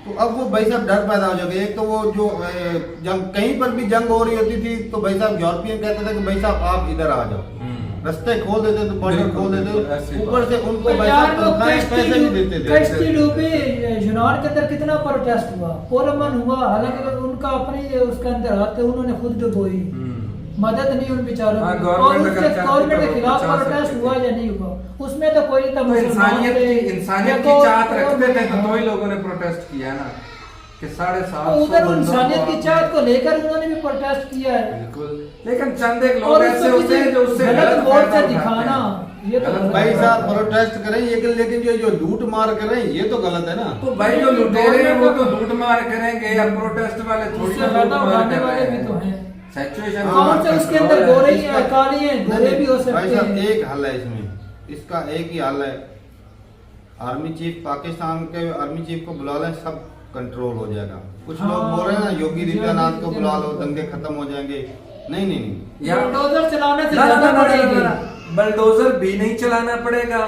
तो अब वो भाई साहब डर पैदा हो जाएगा। एक तो वो जो जंग कहीं पर भी जंग हो रही होती थी तो भाई साहब यूरोपियन कहते थे कि भाई साहब आप इधर आ जाओ, रास्ते खोल देते तो बॉर्डर खोल देते, ऊपर से उनको भाई साहब तनख्वाहें पैसे भी देते थे। कश्ती डूबी यूनान के अंदर कितना प्रोटेस्ट हुआ, पुरअमन हुआ, हालांकि उनका अपने उसके अंदर आते उन्होंने खुद डुबोई, मदद नहीं उन बेचारों की। और उसके गवर्नमेंट के खिलाफ प्रोटेस्ट हुआ या नहीं हुआ, उसमें तो कोई तो इंसानियत की चाहत रखते थे तो ही लोगों ने प्रोटेस्ट किया ना कि 750 उधर इंसानियत की चाहत को लेकर उन्होंने भी प्रोटेस्ट किया है। बिल्कुल, लेकिन चंद एक लोग ऐसे होते हैं जो उससे गलत वोट से दिखाना, ये तो भाई साहब प्रोटेस्ट करें, लेकिन जो लूट मार करें ये तो गलत है ना। तो भाई जो लुटेरे हैं वो तो लूट मार करेंगे, या प्रोटेस्ट वाले थोड़ी वाले भी तो हैं। सिचुएशन कौन से उसके अंदर गोरे हैं काली हैं गोरे भी हो भाई सकते साहब हैं। एक हल है इसमें, इसका एक ही हल है, आर्मी चीफ पाकिस्तान के आर्मी चीफ को बुला लें, सब कंट्रोल हो जाएगा। कुछ लोग बोल रहे हैं ना योगी आदित्यनाथ को बुला लो दंगे खत्म हो जाएंगे, नहीं नहीं नहीं, बुलडोजर चलाने से ना, ना, ज्यादा ना, ना, पड़ेगी। ना, ना, बुलडोजर भी नहीं चलाना पड़ेगा,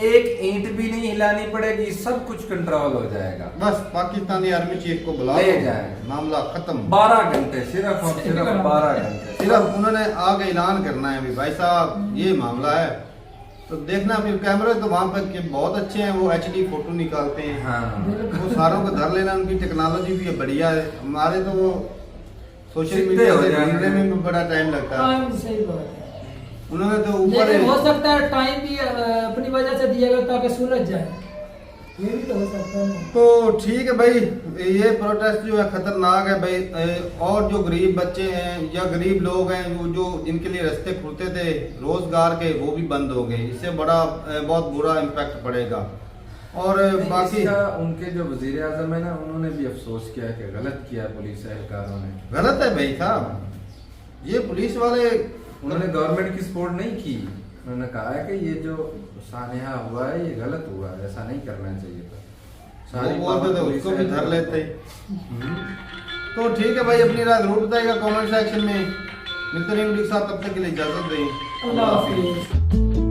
एक ईंट भी नहीं हिलानी पड़ेगी, सब कुछ कंट्रोल हो जाएगा। बस पाकिस्तानी आर्मी चीफ को बुला ले लो, जाए। मामला खत्म। 12 घंटे सिर्फ और सिर्फ 12 घंटे। सिर्फ उन्होंने आगे ऐलान करना है भी भाई साहब ये मामला है, तो देखना फिर कैमरे तो वहाँ पर के बहुत अच्छे हैं, वो HD फोटो निकालते हैं, हाँ वो सारों को धर लेना, उनकी टेक्नोलॉजी भी बढ़िया है। हमारे तो वो सोशल सीधे मीडिया हो से जाएंगे। ढूंढने में भी बड़ा टाइम लगता है। हाँ, सही बात है। उन्होंने तो ऊपर लेकिन हो सकता है टाइम भी अपनी वजह से दिया गया ताकि सुलझ जाए, ये भी तो हो सकता है। तो ठीक है भाई, ये प्रोटेस्ट जो है खतरनाक है भाई। और जो गरीब बच्चे हैं या गरीब लोग हैं जो जिनके लिए रास्ते खुलते थे रोजगार के, वो भी बंद हो गए, इससे बड़ा बहुत बुरा इम्पैक्ट पड़ेगा। और बाकी उनके जो वजीर आजम है ना, उन्होंने भी अफसोस किया कि गलत किया पुलिस एहलकारों ने। गलत है भाई साहब, ये पुलिस वाले उन्होंने गवर्नमेंट की सपोर्ट नहीं की, उन्होंने कहा है कि ये जो सानेहा हुआ है ये गलत हुआ है, ऐसा नहीं करना चाहिए था। वो बोलते थे उसको भी धर लेते। तो ठीक है भाई, अपनी राय जरूर बताइएगा कमेंट सेक्शन में। मिलते रहेंगे साथ, तब तक के लिए इजाजत दें। अल्लाह हाफिज़।